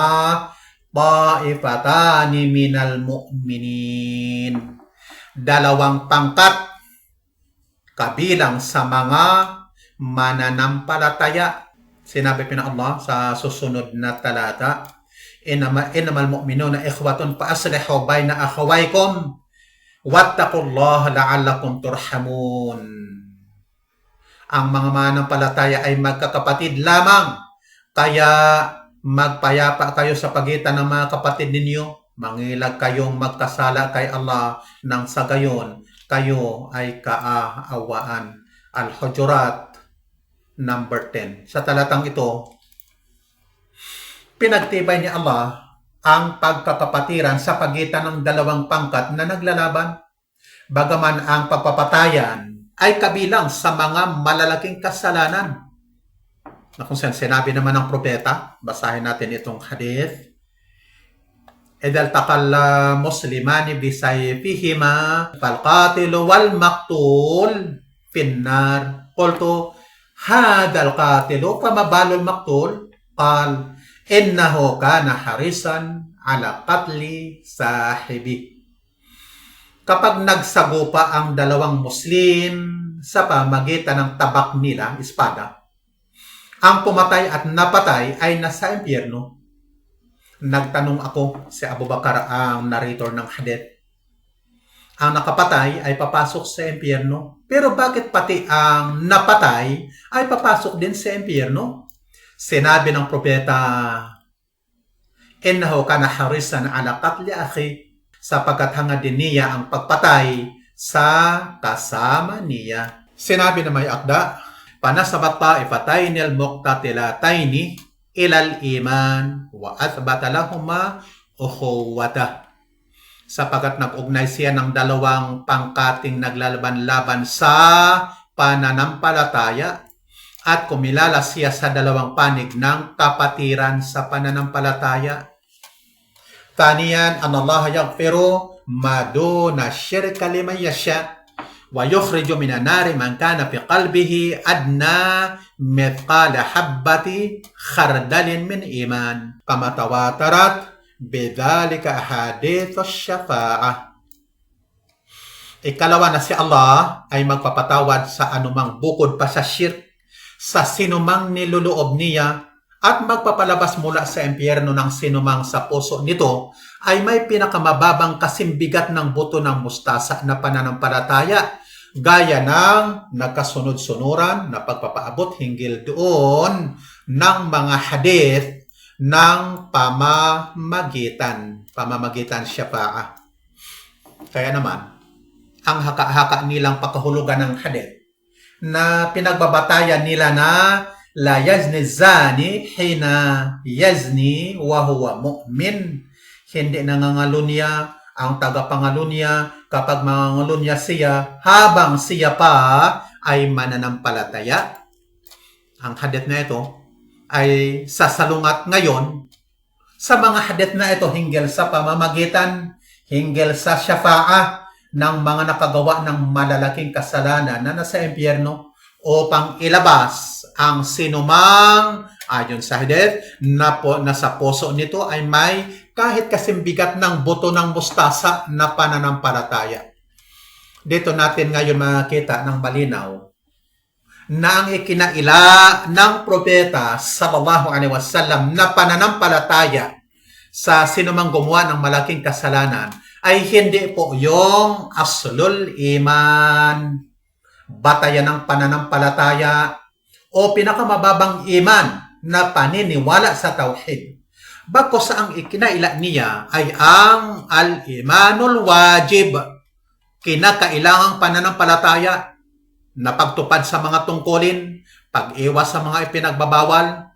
ta'ifatani minal mu'minin. Dalawang pangkat kabilang sa mga mananampalataya. Sinabi pa ng Allah sa susunod na talata, innamal mu'minuna ikhwatun fa aslihu baina akhawaykum wattaqullaha la'allakum turhamun. Ang mga mananampalataya ay magkakapatid lamang, kaya magpayapa kayo sa pagitan ng mga kapatid ninyo. Mangilag kayong magkasala kay Allah, nang sa gayon kayo ay kaaawaan. Al-Hujurat number 10. Sa talatang ito, pinagtibay ni Allah ang pagkakapatiran sa pagitan ng dalawang pangkat na naglalaban. Bagaman ang pagpapatayan ay kabilang sa mga malalaking kasalanan. Na kung saan sinabi naman ng propeta, basahin natin itong hadith. Idal taqal muslimani bisayfihima falqatilu wal maqtul finnar. Qultu hadal qatilu fama balul maqtul? Qal innahu kana harisan ala qatli sahibi. Kapag nagsagupa ang dalawang Muslim sa pamagitan ng tabak nila, espada, ang pumatay at napatay ay nasa impyerno. Nagtanong ako, si Abu Bakar ang narrator ng hadith. Ang nakapatay ay papasok sa impyerno. Pero bakit pati ang napatay ay papasok din sa impyerno? Sinabi ng propeta, innahu kana harisan ala qatli akhi, sapagkat hangad din niya ang pagpatay sa kasama niya. Sinabi na may akda, panasabat ta'ifatayn al-muqtatilatayn ilal iman wa athbata lahuma ukhuwata. Sapagkat nag-ugnay siya ng dalawang pangkating naglalaban-laban sa pananampalataya at kumilala siya sa dalawang panig ng kapatiran sa pananampalataya. Taniyan, an Allah yaghfiru ma duna syirka liman yasha wa yukhriju minan nari man kana fi qalbihi adna mithqala habbati khardalin min iman kama tawatarat bidzalika ahadithus syafa'ah. Ikalawa na si Allah ay magpapatawad sa anumang bukod pa sa syirk sa sinumang niluloob niya at magpapalabas mula sa impyerno ng sinumang sa puso nito ay may pinakamababang kasimbigat ng buto ng mustasa na pananampalataya, gaya ng nagkasunod-sunuran na pagpapaabot hinggil doon ng mga hadith ng pamamagitan syafa'ah. Kaya naman, ang haka-haka nilang pakahulugan ng hadith na pinagbabatayan nila na la yazni zani hina yazni wa huwa mu'min. Hindi nangangalunya ang tagapangalunya kapag mangangalunya siya habang siya pa ay mananampalataya. Ang hadith na ito ay sasalungat ngayon sa mga hadith na ito hinggil sa pamamagitan, hinggil sa syafa'ah ng mga nakagawa ng malalaking kasalanan na nasa impyerno upang ilabas ang sinumang ayon sa hadith na nasa puso nito ay may kahit kasimbigat ng buto ng mustasa na pananampalataya. Dito natin ngayon makikita ng malinaw na ang ikinaila ng propeta sallallahu alaihi wasallam na pananampalataya sa sinumang gumawa ng malaking kasalanan ay hindi po yung aslul iman, batayan ng pananampalataya o pinakamababang iman na paniniwala sa tauhid. Bagkus ang ikinaila niya ay ang al-imanul wajib, kinakailangang pananampalataya na pagtupad sa mga tungkulin, pag-iwas sa mga ipinagbabawal.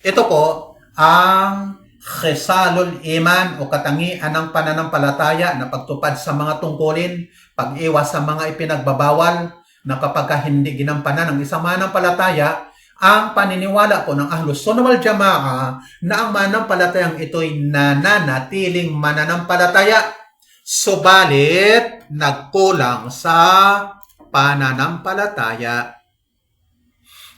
Ito po ang khisalul iman o katangian ng pananampalataya na pagtupad sa mga tungkulin, pag-iwas sa mga ipinagbabawal, na kapag hindi ginampanan ng isang mananampalataya, ang paniniwala po ng Ahlus Sunnah wal Jamaa na ang mananampalatayang ito'y nananatiling mananampalataya, subalit nagkulang sa pananampalataya.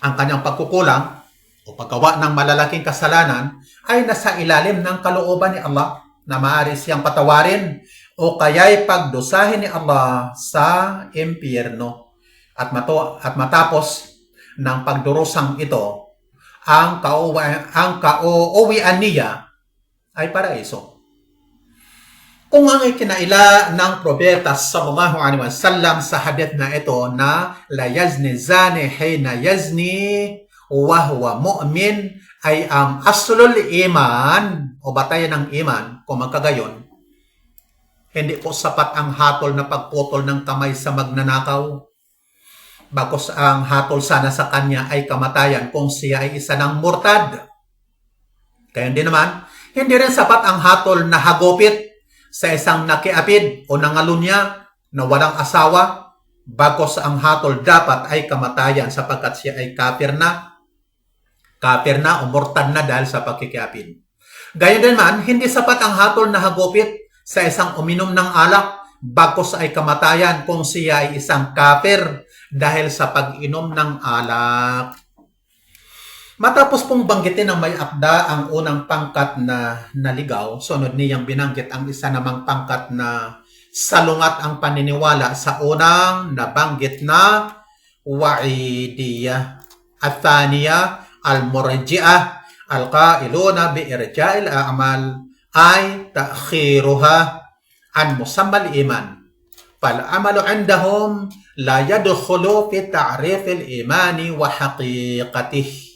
Ang kanyang pagkukulang o paggawa ng malalaking kasalanan ay nasa ilalim ng kalooban ni Allah na maaari siyang patawarin o kaya'y pagdusahin ni Allah sa impyerno. At matapos ng pagdurusang ito, ang kauuwian niya ay paraiso. Kung ang ikinaila ng propeta sallallahu alaihi wasallam sa hadith na ito na la yazni zani hina yazni wa huwa mu'min ay ang aslul iman o batayan ng iman, kung magkagayon, hindi po sapat ang hatol na pagputol ng kamay sa magnanakaw. Bagkus ang hatol sana sa kanya ay kamatayan kung siya ay isa ng murtad. Kaya hindi rin sapat ang hatol na hagupit sa isang nakiapid o nangalunya na walang asawa. Bagkus ang hatol dapat ay kamatayan sapagkat siya ay kafir na o murtad na dahil sa pagkikiapid. Gaya din man, hindi sapat ang hatol na hagupit sa isang uminom ng alak. Bagkus ay kamatayan kung siya ay isang kafir dahil sa pag-inom ng alak. Matapos pong banggitin ng may akda ang unang pangkat na naligaw, sunod niyang binanggit ang isa namang pangkat na salungat ang paniniwala sa unang nabanggit na wa'idiyah. At-thaniya, al-murji'ah, al-qailuna bi-irja'il a'mal ay ta'khiruha an musammal iman. Fal-amalu indahum la yadkhulu fi ta'rif al-imani wa haqiqatih.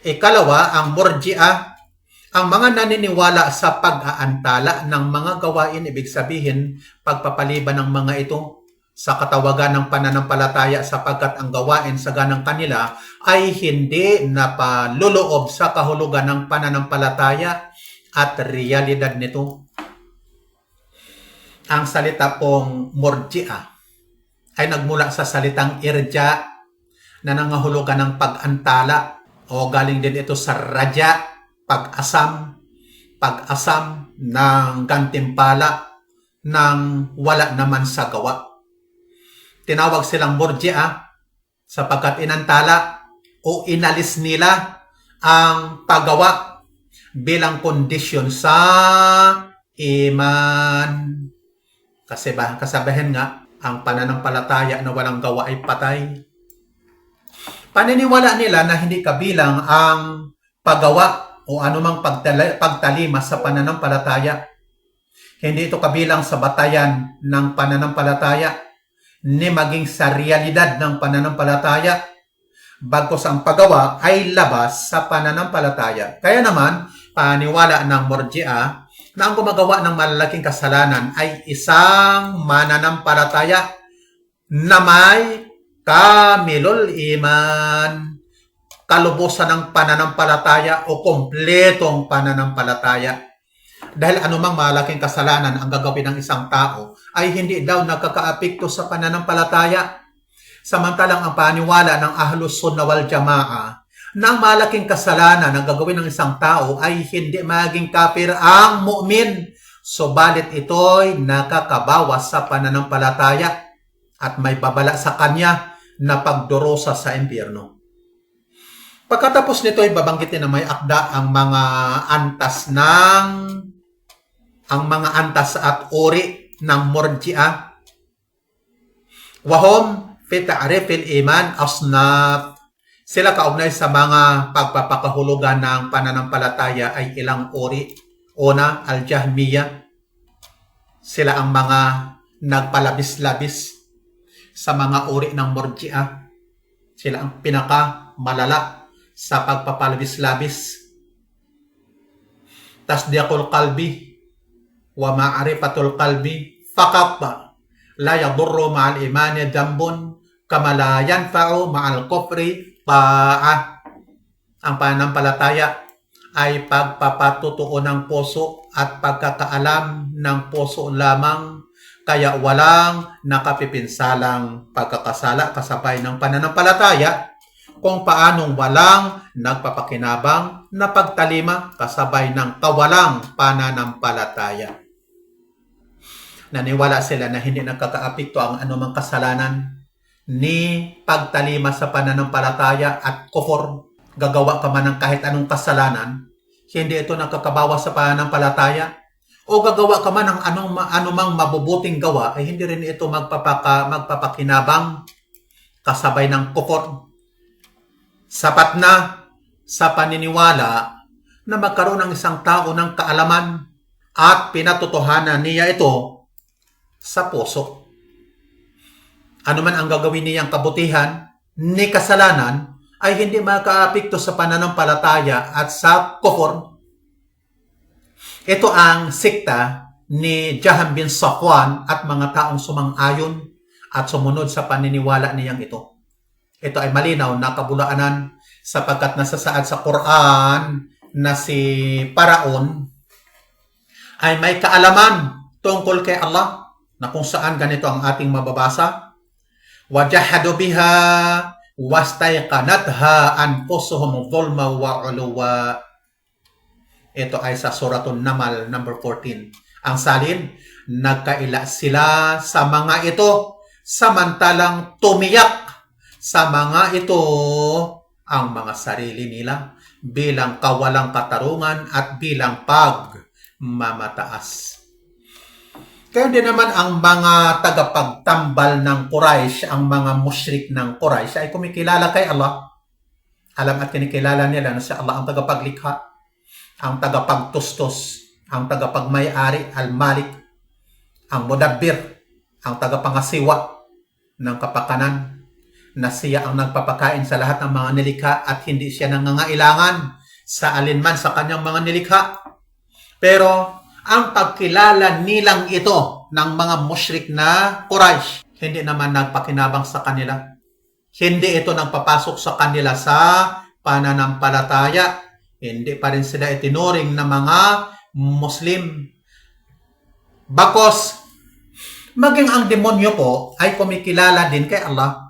Ikalawa, ang murji'ah, ang mga naniniwala sa pag-aantala ng mga gawain, ibig sabihin, pagpapaliban ng mga ito sa katawagan ng pananampalataya sapagkat ang gawain sa ganang kanila ay hindi napaluloob sa kahulugan ng pananampalataya at realidad nito. Ang salita pong murji'ah ay nagmula sa salitang irja na nangahulugan ng pag-antala o galing din ito sa raja, pag-asam ng gantimpala ng wala naman sa gawa. Tinawag silang murji'ah sapagkat inantala o inalis nila ang paggawa bilang kondisyon sa iman. Kasi kasabihan nga, ang pananampalataya na walang gawa ay patay. Paniniwala nila na hindi kabilang ang paggawa o anumang pagtalima sa pananampalataya. Hindi ito kabilang sa batayan ng pananampalataya ni maging sa realidad ng pananampalataya, bagkus ang paggawa ay labas sa pananampalataya. Kaya naman, paniwala ng Murji'a na ang gumagawa ng malalaking kasalanan ay isang mananampalataya na may kamilul iman, kalubusan ng pananampalataya o kompletong pananampalataya. Dahil anumang malaking kasalanan ang gagawin ng isang tao ay hindi daw nakakaapekto sa pananampalataya. Samantalang ang paniwala ng Ahlus Sunnah wal Jamaa na ang malaking kasalanan ang gagawin ng isang tao ay hindi maging kafir ang mu'min. Subalit ito'y nakakabawas sa pananampalataya at may babala sa kanya na pagdurusa sa impyerno. Pagkatapos nito ay babanggitin na may akda ang mga antas at uri ng Murji'a. Wahum fi ta'rifil iman asnaf. Sila kaugnay sa mga pagpapakahulugan ng pananampalataya ay ilang uri. Una, al-Jahmiyah. Sila ang mga nagpalabis-labis sa mga uri ng Murji'a. Sila ang pinakamalala sa pagpapalabis-labis. Tasdiqul qalbi wa ma'rifatul qalbi faqat la yadurru ma'al imani dambun kama la yanfa'u ma'al kufri ta'ah. Ang pananampalataya ay pagpapatutuo ng puso at pagkakaalam ng puso lamang, kaya walang nakapipinsalang pagkakasala kasabay ng pananampalataya, kung paanong walang nagpapakinabang na pagtalima kasabay ng kawalang pananampalataya. Naniwala sila na hindi nakakaapekto ang anumang kasalanan ni pagtalima sa pananampalataya at kufur. Gagawa ka man ng kahit anong kasalanan, hindi ito nakakabawas sa pananampalataya. O gagawa ka man ng anumang mabubuting gawa, ay hindi rin ito magpapakinabang kasabay ng kufur. Sapat na sa paniniwala na magkaroon ng isang tao ng kaalaman at pinatotohanan niya ito sa puso. Ano man ang gagawin niyang kabutihan ni kasalanan ay hindi makaapekto sa pananampalataya at sa kufur. Ito ang sikta ni Jahm bin Safwan at mga taong sumang-ayon at sumunod sa paniniwala niyang ito. Ito ay malinaw na kabulaanan sapagkat nasasaad sa Quran na si Paraon ay may kaalaman tungkol kay Allah na kung saan ganito ang ating mababasa. Wajahadu biha wastaiqanatha anfusuhum dhulma wa uluwa. Ito ay sa Suratul Namal number 14. Ang salin, nagkaila sila sa mga ito samantalang tumiyak sa mga ito ang mga sarili nila bilang kawalang katarungan at bilang pagmamataas. Kaya din naman ang mga tagapagtambal ng Quraysh, ang mga musyrik ng Quraysh ay kumikilala kay Allah. Alam at kinikilala nila na si Allah ang tagapaglikha, ang tagapagtustos, ang tagapagmay-ari, al-Malik, ang Mudabbir, ang tagapangasiwa ng kapakanan, na siya ang nagpapakain sa lahat ng mga nilikha at hindi siya nangangailangan sa alinman sa kanyang mga nilikha. Pero ang pagkilala nilang ito ng mga musyrik na Quraysh, hindi naman nagpakinabang sa kanila. Hindi ito nagpapasok sa kanila sa pananampalataya. Hindi pa rin sila itinuring na mga Muslim. Bakos, maging ang demonyo po ay kumikilala din kay Allah.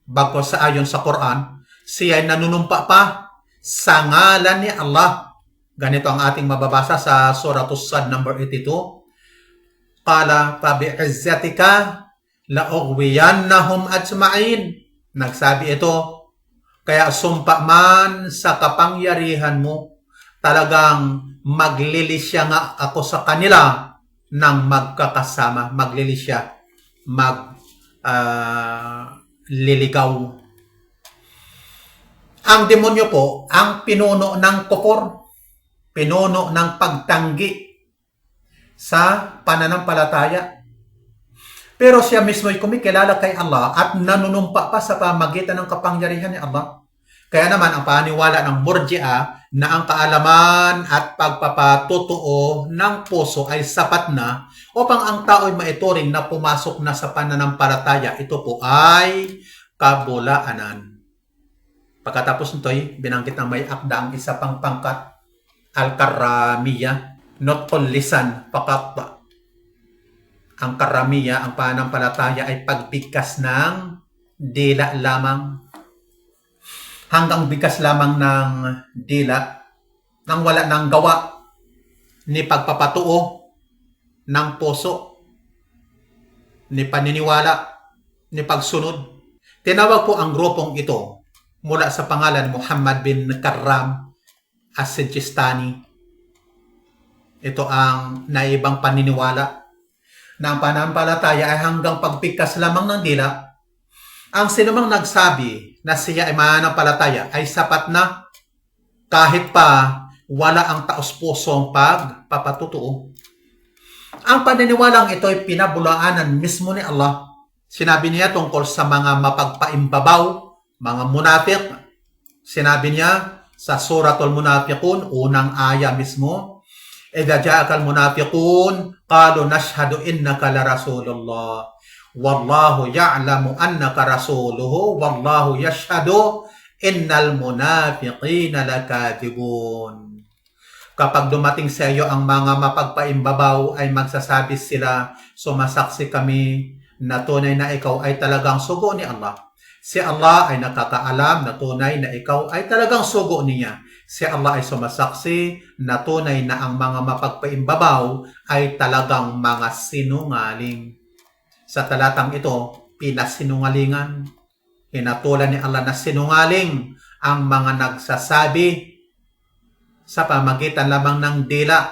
Bagkus sa ayon sa Quran, siya ay nanunumpa pa sa ngalan ni Allah. Ganito ang ating mababasa sa Suratus Sad number 82. Qala fa bi'izzatika la'ughwiyannahum ajma'in. Nagsabi ito, kaya sumpa man sa kapangyarihan mo, talagang maglilisya nga ako sa kanila ng magkakasama. Maglilisya, liligaw. Ang demonyo po, ang pinuno ng kufur, pinuno ng pagtanggi sa pananampalataya. Pero siya mismo ay kumikilala kay Allah at nanunumpa pa sa pamagitan ng kapangyarihan ni Allah. Kaya naman ang paniwala ng Murji'a na ang kaalaman at pagpapatutuo ng puso ay sapat na upang ang tao ay maituring na pumasok na sa pananampalataya, ito po ay kabulaanan. Pagkatapos nito'y binanggit ng may akda ang isa pang pangkat, al-karamiya, nutqul lisan faqat. Ang karamiya, ang pananampalataya ay pagbigkas ng dila lamang. Hanggang bigkas lamang ng dila, nang wala ng gawa ni pagpapatuo ng puso, ni paniniwala, ni pagsunod. Tinawag po ang grupong ito mula sa pangalan Muhammad bin Karram as-Sijistani. Ito ang naibang paniniwala na ang pananampalataya ay hanggang pagbigkas lamang ng dila. Ang sinumang nagsabi na siya ay mananampalataya ay sapat na kahit pa wala ang taos-pusong pagpapatutuo. Ang paniniwalang ito ay pinabulaanan mismo ni Allah. Sinabi niya tungkol sa mga mapagpaimbabaw, mga munafiq. Sinabi niya sa Suratul Munafiqun, unang aya mismo, "Idza ja'akal munafiqun qalu nashhadu innaka la rasulullah. Wallahu ya'lamu annaka rasuluhu wallahu yashhadu innal munafiqina lakadibun." Kapag dumating sa iyo ang mga mapagpaimbabaw ay magsasabi sila, sumasaksi kami na tunay na ikaw ay talagang sugo ni Allah. Si Allah ay nakakaalam na tunay na ikaw ay talagang sugo niya. Si Allah ay sumasaksi na tunay na ang mga mapagpaimbabaw ay talagang mga sinungaling. Sa talatang ito, pinasinungalingan. Hinatulan ni Allah na sinungaling ang mga nagsasabi sa pamagitan lamang ng dila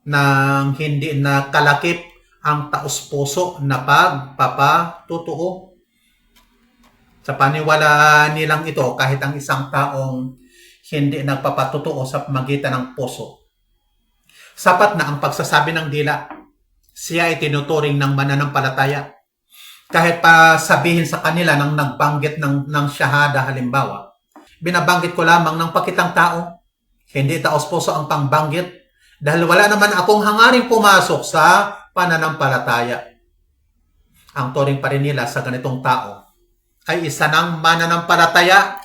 nang hindi na kalakip ang taos-puso na pagpapatutuo. Sa paniwala nilang ito, kahit ang isang taong hindi nagpapatutuo sa pamagitan ng puso, sapat na ang pagsasabi ng dila. Siya ay tinuturing ng mananampalataya. Kahit pa sabihin sa kanila nang nagbanggit ng shahada halimbawa, binabanggit ko lamang ng pakitang tao. Hindi taos-puso ang pangbanggit dahil wala naman akong hangaring pumasok sa pananampalataya. Ang turing pa rin nila sa ganitong tao ay isa ng mananampalataya.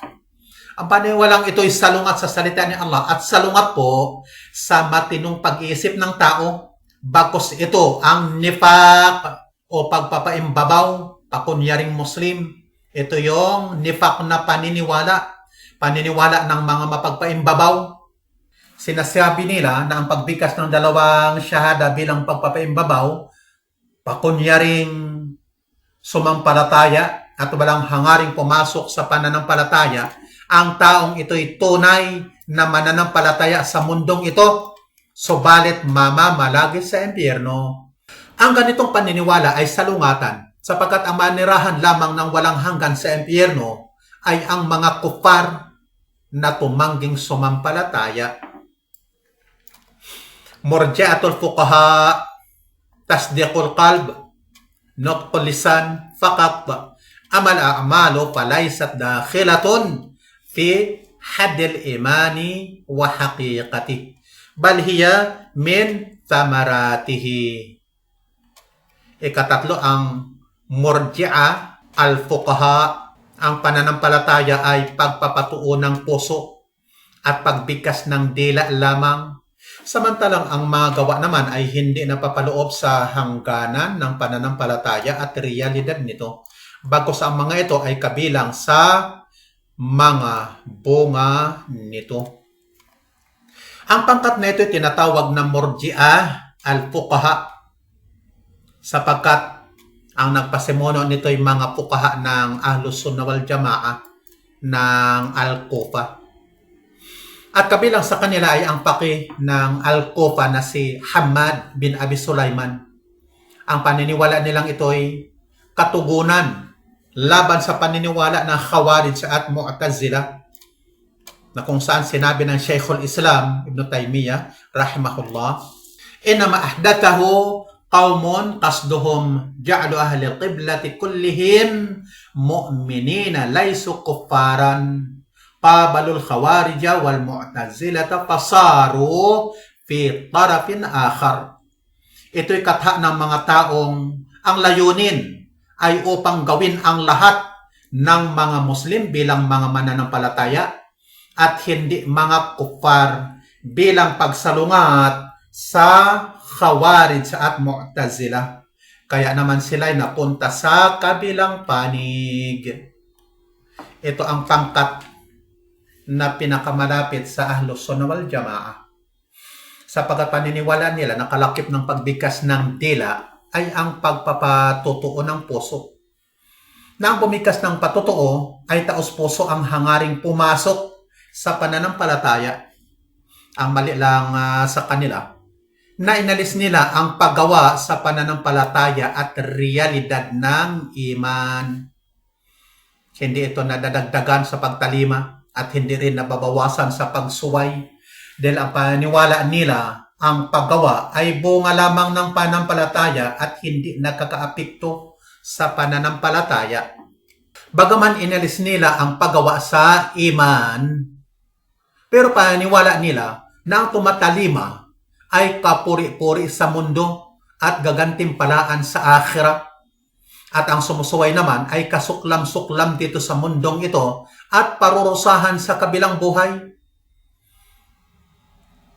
Ang paniwalang ito ay salungat sa salita ni Allah at salungat po sa matinong pag-iisip ng tao. Bagkus ito ang nifaq o pagpapaimbabaw, pakunyaring Muslim. Ito yung nifaq na paniniwala ng mga mapagpaimbabaw. Sinasabi nila na ang pagbigkas ng dalawang shahada bilang pagpapaimbabaw, pakunyaring sumampalataya at walang hangaring pumasok sa pananampalataya, ang taong ito'y tunay na mananampalataya sa mundong ito, subalit mamamalagi sa impyerno. Ang ganitong paniniwala ay salungatan sapagkat ang manirahan lamang ng walang hanggan sa impyerno ay ang mga kufar na tumangging sumampalataya. Murji'atul fuqaha, tasdiqul qalb, nutqul lisan faqat, amal a'malu falaysat dakhilatun fi haddil imani wa haqiqati, bal hiya min thamaratihi. Ikatatlo, ang murji'a al-fuqaha, ang pananampalataya ay pagpapatuo ng puso at pagbigkas ng dila lamang. Samantalang ang mga gawa naman ay hindi napapaloob sa hangganan ng pananampalataya at realidad nito. Bagkus ang mga ito ay kabilang sa mga bunga nito. Ang pangkat na ito ay tinatawag na murji'ah al-fuqaha sapagkat ang nagpasimuno nito ay mga fuqaha ng Ahlus Sunnah wal Jama'ah ng Al-Kufa. At kabilang sa kanila ay ang faqih ng Al-Kufa na si Hamad bin Abi Sulaiman. Ang paniniwala nilang ito ay katugunan laban sa paniniwala ng Khawarij at Mu'tazila. na kung saan sinabi ng Shaykhul Islam Ibn Taymiyyah rahimahullah, inama ahdathahu qaumun qasduhum ja'lu ahli al-qiblati kullihim mu'minina laysu kuffaran qabalul khawarija wal mu'tazilata fasaru fi tarafin akhar. Ito'y katha ng mga taong ang layunin ay upang gawin ang lahat ng mga Muslim bilang mga mananampalataya at hindi mga kuffar bilang pagsalungat sa Khawarij at Mu'tazila. Kaya naman sila'y napunta sa kabilang panig. Ito ang pangkat na pinakamalapit sa Ahlus Sunnah wal Jamaah. Sapagkat paniniwala nila na kalakip ng pagbigkas ng dila ay ang pagpapatutuo ng puso. Na ang bumigkas ng patutuo ay taos puso ang hangaring pumasok sa pananampalataya. Ang mali lang sa kanila na inalis nila ang paggawa sa pananampalataya at realidad ng iman. Hindi ito nadadagdagan sa pagtalima at hindi rin nababawasan sa pagsuway dahil ang paniniwala nila ang paggawa ay bunga lamang ng pananampalataya at hindi nakakaapekto sa pananampalataya. Bagaman inalis nila ang paggawa sa iman, pero paniniwala nila na ang tumatalima ay kapuri-puri sa mundo at gagantimpalaan sa akhirah. At ang sumusuway naman ay kasuklam-suklam dito sa mundong ito at parurusahan sa kabilang buhay.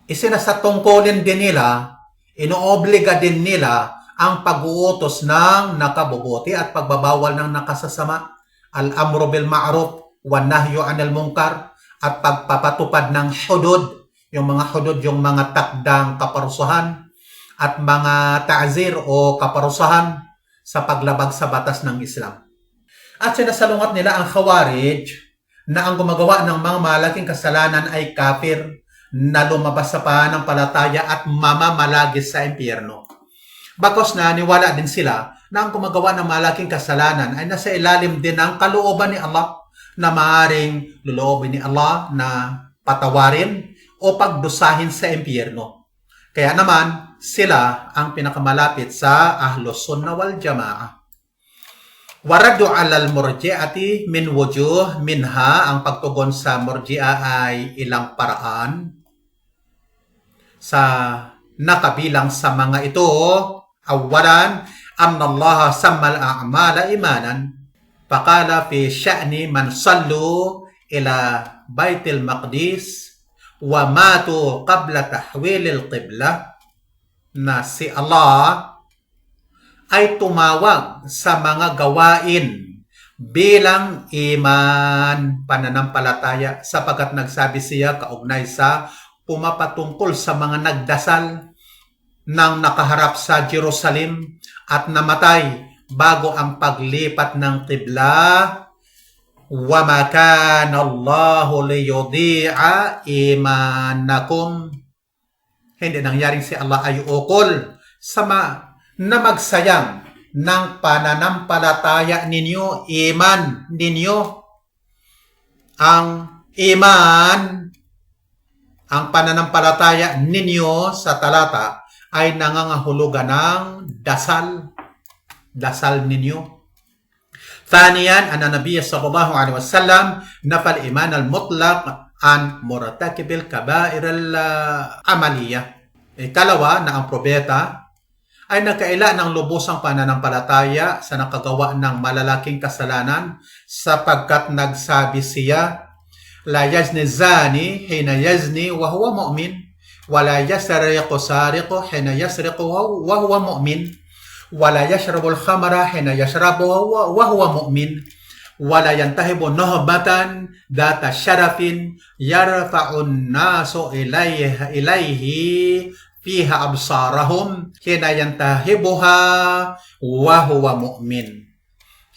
Isinasatungkulin din nila, inoobliga din nila ang pag-uutos ng nakabubuti at pagbabawal ng nakasasama, al-amru bil ma'ruf wan nahyu 'anil munkar, at pagpapatupad ng hudud, yung mga hudud, yung mga takdang kaparusahan at mga ta'zir o kaparusahan sa paglabag sa batas ng Islam. At sinasalungat nila ang Khawarij na ang gumagawa ng mga malaking kasalanan ay kafir na lumabas sa pananampalataya at mamamalagis sa impyerno. Bagkus na niwala din sila na ang gumagawa ng malaking kasalanan ay nasa ilalim din ng kalooban ni Allah na maaaring luloobin ni Allah na patawarin o pagdusahin sa impyerno. Kaya naman, sila ang pinakamalapit sa Ahlus Sunnah wal Jamaah. Waradu alal murji'ati min wujuh minha, ang pagtugon sa murji'a ay ilang paraan. Sa nakabilang sa mga ito, awalan, anna Allah sammal a'mala imanan. Faqala fi sya'ni man sallu ila Baitil Maqdis wa matu qabla tahwilil qiblah, na si Allah ay tumawag sa mga gawain bilang iman, pananampalataya, sapagkat nagsabi siya kaugnay sa pumapatungkol sa mga nagdasal nang nakaharap sa Jerusalem at namatay bago ang paglipat ng qibla. Wa ma kana Allahu liyudhi'a imanakum. Hindi nangyaring si Allah ay ukol na magsayang ng pananampalataya ninyo, iman ninyo. Ang iman, ang pananampalataya ninyo sa talata ay nangangahulugan ng dasal ninyo. Thaniyan, anna Nabiya sallallahu alaihi wasallam nafal iman al-mutlaq an murtakibil kaba'ir al-amaliyah. Ikalawa, na ang propeta ay nagkaila ng lubusang pananampalataya sa nakagawa ng malalaking kasalanan, sapagkat nagsabi siya, la yazni zani hina yazni wa huwa mu'min, wa la yasriqu sariqu hina yasriqu wa huwa mu'min, wa la yashrabul khamra hina yashrabu wa huwa mu'min, wa la yantahibu nuhbatan data syarafin yarfa'un nasu ilayhi fiha absarahum hina yantahibuha wa huwa mu'min.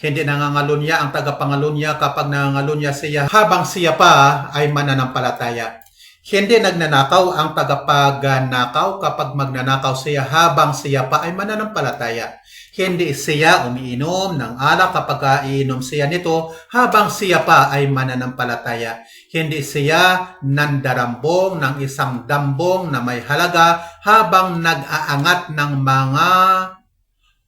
Hindi nangangalunya ang tagapangalunya kapag nangangalunya siya habang siya pa ay mananampalataya. Hindi nagnanakaw ang tagapagnakaw kapag magnanakaw siya habang siya pa ay mananampalataya. Hindi siya umiinom ng alak kapag iinom siya nito habang siya pa ay mananampalataya. Hindi siya nandarambong ng isang dambong na may halaga habang nag-aangat ng mga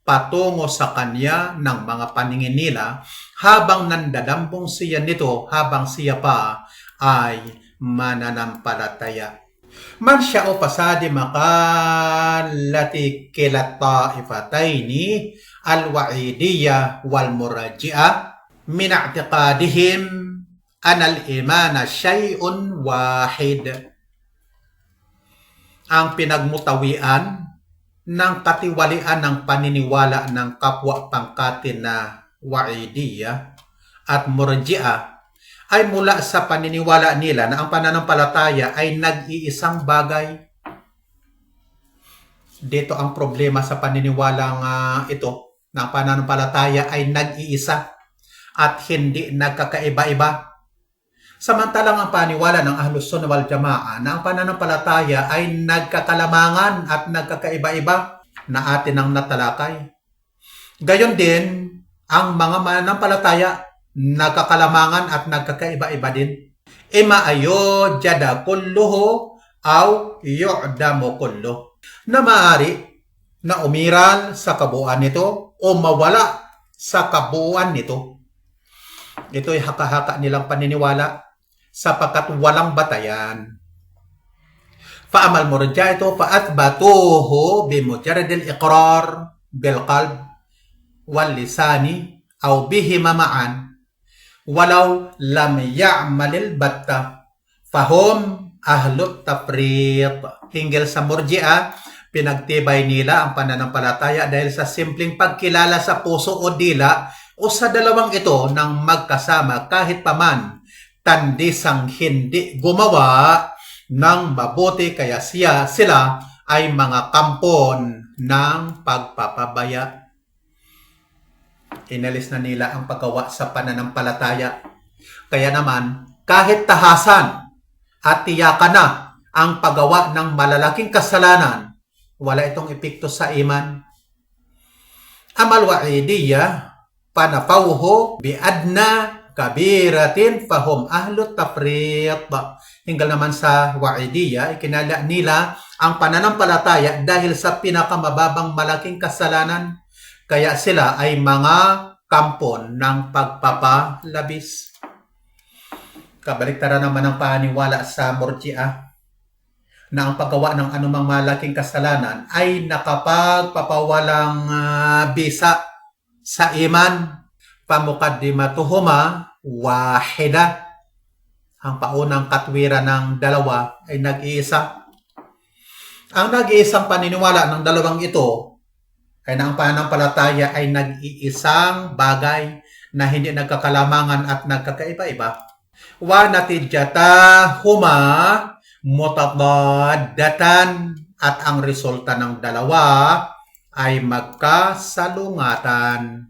patungo sa kanya ng mga paningin nila habang nandadambong siya nito habang siya pa ay mananampalataya. Man sya'u fasadi maqalati kila ta'ifataini al-wa'idiyya wal-muraji'ah min i'tiqadihim anal imana syai'un wahid. Ang pinagmutawian ng katiwalian ng paniniwala ng kapwa pangkatin na wa'idiyya at murji'ah ay mula sa paniniwala nila na ang pananampalataya ay nag-iisang bagay. Dito ang problema sa paniniwalang ito, na ang pananampalataya ay nag-iisa at hindi nagkakaiba-iba. Samantalang ang paniwala ng Ahlus Sunnah wal Jamaa na ang pananampalataya ay nagkakalamangan at nagkakaiba-iba na atin ang natalakay. Gayon din, ang mga mananampalataya nagkakalamangan at nagkakaiba-iba din. Ima ayo jada kulluhu aw yu'damu kulluh. Na maaari na umiral sa kabuuan nito o mawala sa kabuuan nito. Ito ay haka-haka nilang paniniwala sapagkat walang batayan. Fa'amal murja ito fa'athbatuhu bimujarradil iqrar bil qalb wal lisani aw bihima ma'an walau lam ya'malil batta fahum ahlut tafriq. Hinggil sa murji'ah, pinagtibay nila ang pananampalataya dahil sa simpleng pagkilala sa puso o dila o sa dalawang ito nang magkasama kahit paman tandisang hindi gumawa ng mabuti kaya sila ay mga kampon ng pagpapabaya. Inalis na nila ang paggawa sa pananampalataya. Kaya naman, kahit tahasan at tiyakan na ang paggawa ng malalaking kasalanan, wala itong epekto sa iman. Amal wa'idiyya, panafawho biadna kabiratin fahum ahlut tafriq. Hinggal naman sa wa'idiyya, ikinala nila ang pananampalataya dahil sa pinakamababang malaking kasalanan. Kaya sila ay mga kampon ng pagpapalabis. Kabaliktaran naman ang paniwala sa murji'ah na ang paggawa ng anumang malaking kasalanan ay nakapagpapawalang bisa sa iman. Pamukaddimatuhuma wahida. Ang paunang katwiran ng dalawa ay nag-iisa. Ang nag-iisang paniniwala ng dalawang ito ay na ang pananampalataya ay nag-iisang bagay na hindi nagkakalamangan at nagkakaiba-iba. Wa natijata huma mutadaddatan, at ang resulta ng dalawa ay magkasalungatan.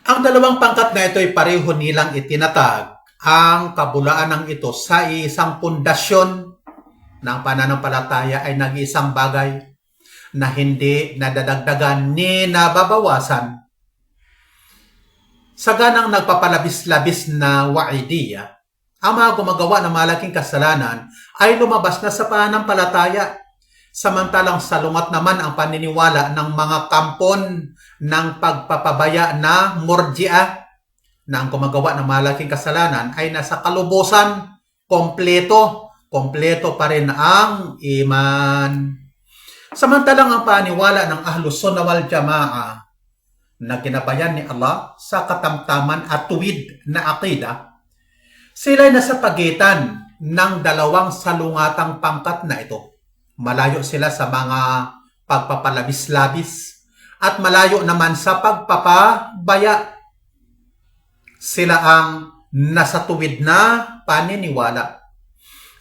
Ang dalawang pangkat na ito ay pareho nilang itinatag ang kabulaan ng ito sa isang pundasyon ng pananampalataya ay nag-iisang bagay na hindi nadadagdagan ni nababawasan. Sa ganang nagpapalabis-labis na wa'idiyya, ang mga gumagawa ng malaking kasalanan ay lumabas na sa pananampalataya. Samantalang salungat naman ang paniniwala ng mga kampon ng pagpapabaya na murji'ah na ang gumagawa ng malaking kasalanan ay nasa kalubusan, kompleto pa rin ang iman. Samantalang ang paniwala ng Ahlus Sunnah wal Jamaa na ginabayan ni Allah sa katamtaman at tuwid na aqida, sila ay nasa pagitan ng dalawang salungatang pangkat na ito. Malayo sila sa mga pagpapalabis-labis at malayo naman sa pagpapabaya. Sila ang nasa tuwid na paniniwala.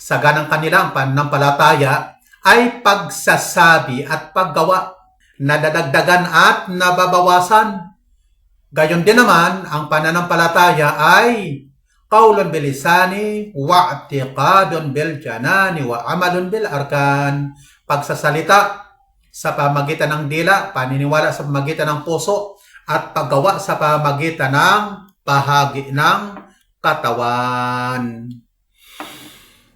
Sa ganang kanila ang pananampalataya ay pagsasabi at paggawa, nadadagdagan at nababawasan. Gayon din naman ang pananampalataya ay qaulun bil lisani wa i'tiqadun bil janani wa amalun bil arkan. Pagsasalita sa pamagitan ng dila, paniniwala sa pamagitan ng puso, at paggawa sa pamagitan ng bahagi ng katawan.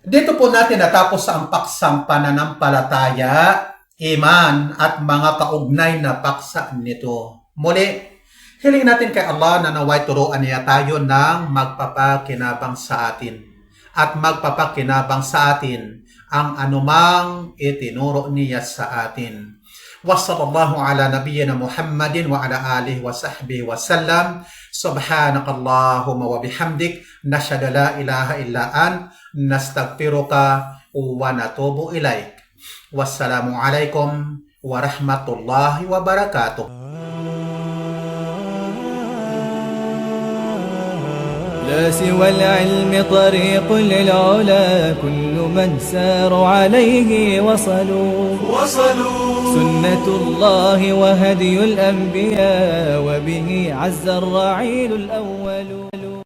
Dito po natin natapos ang paksang pananampalataya, iman, at mga kaugnay na paksa nito. Muli, hiling natin kay Allah na naway turuan niya tayo ng magpapakinabang sa atin at magpapakinabang sa atin ang anumang itinuro niya sa atin. Wassallallahu ala nabiyyina Muhammadin wa ala alihi wa sahbihi wa sallam. Subhanakallahumma wa bihamdik, nashhadu la ilaha illa ant, nastaghfiruka wa natubu ilaik. Wassalamu alaikum warahmatullahi wabarakatuh. لا سوى العلم طريق للعلا كل من سار عليه وصلوا سنة الله وهدي الأنبياء وبه عز الرعيل الأول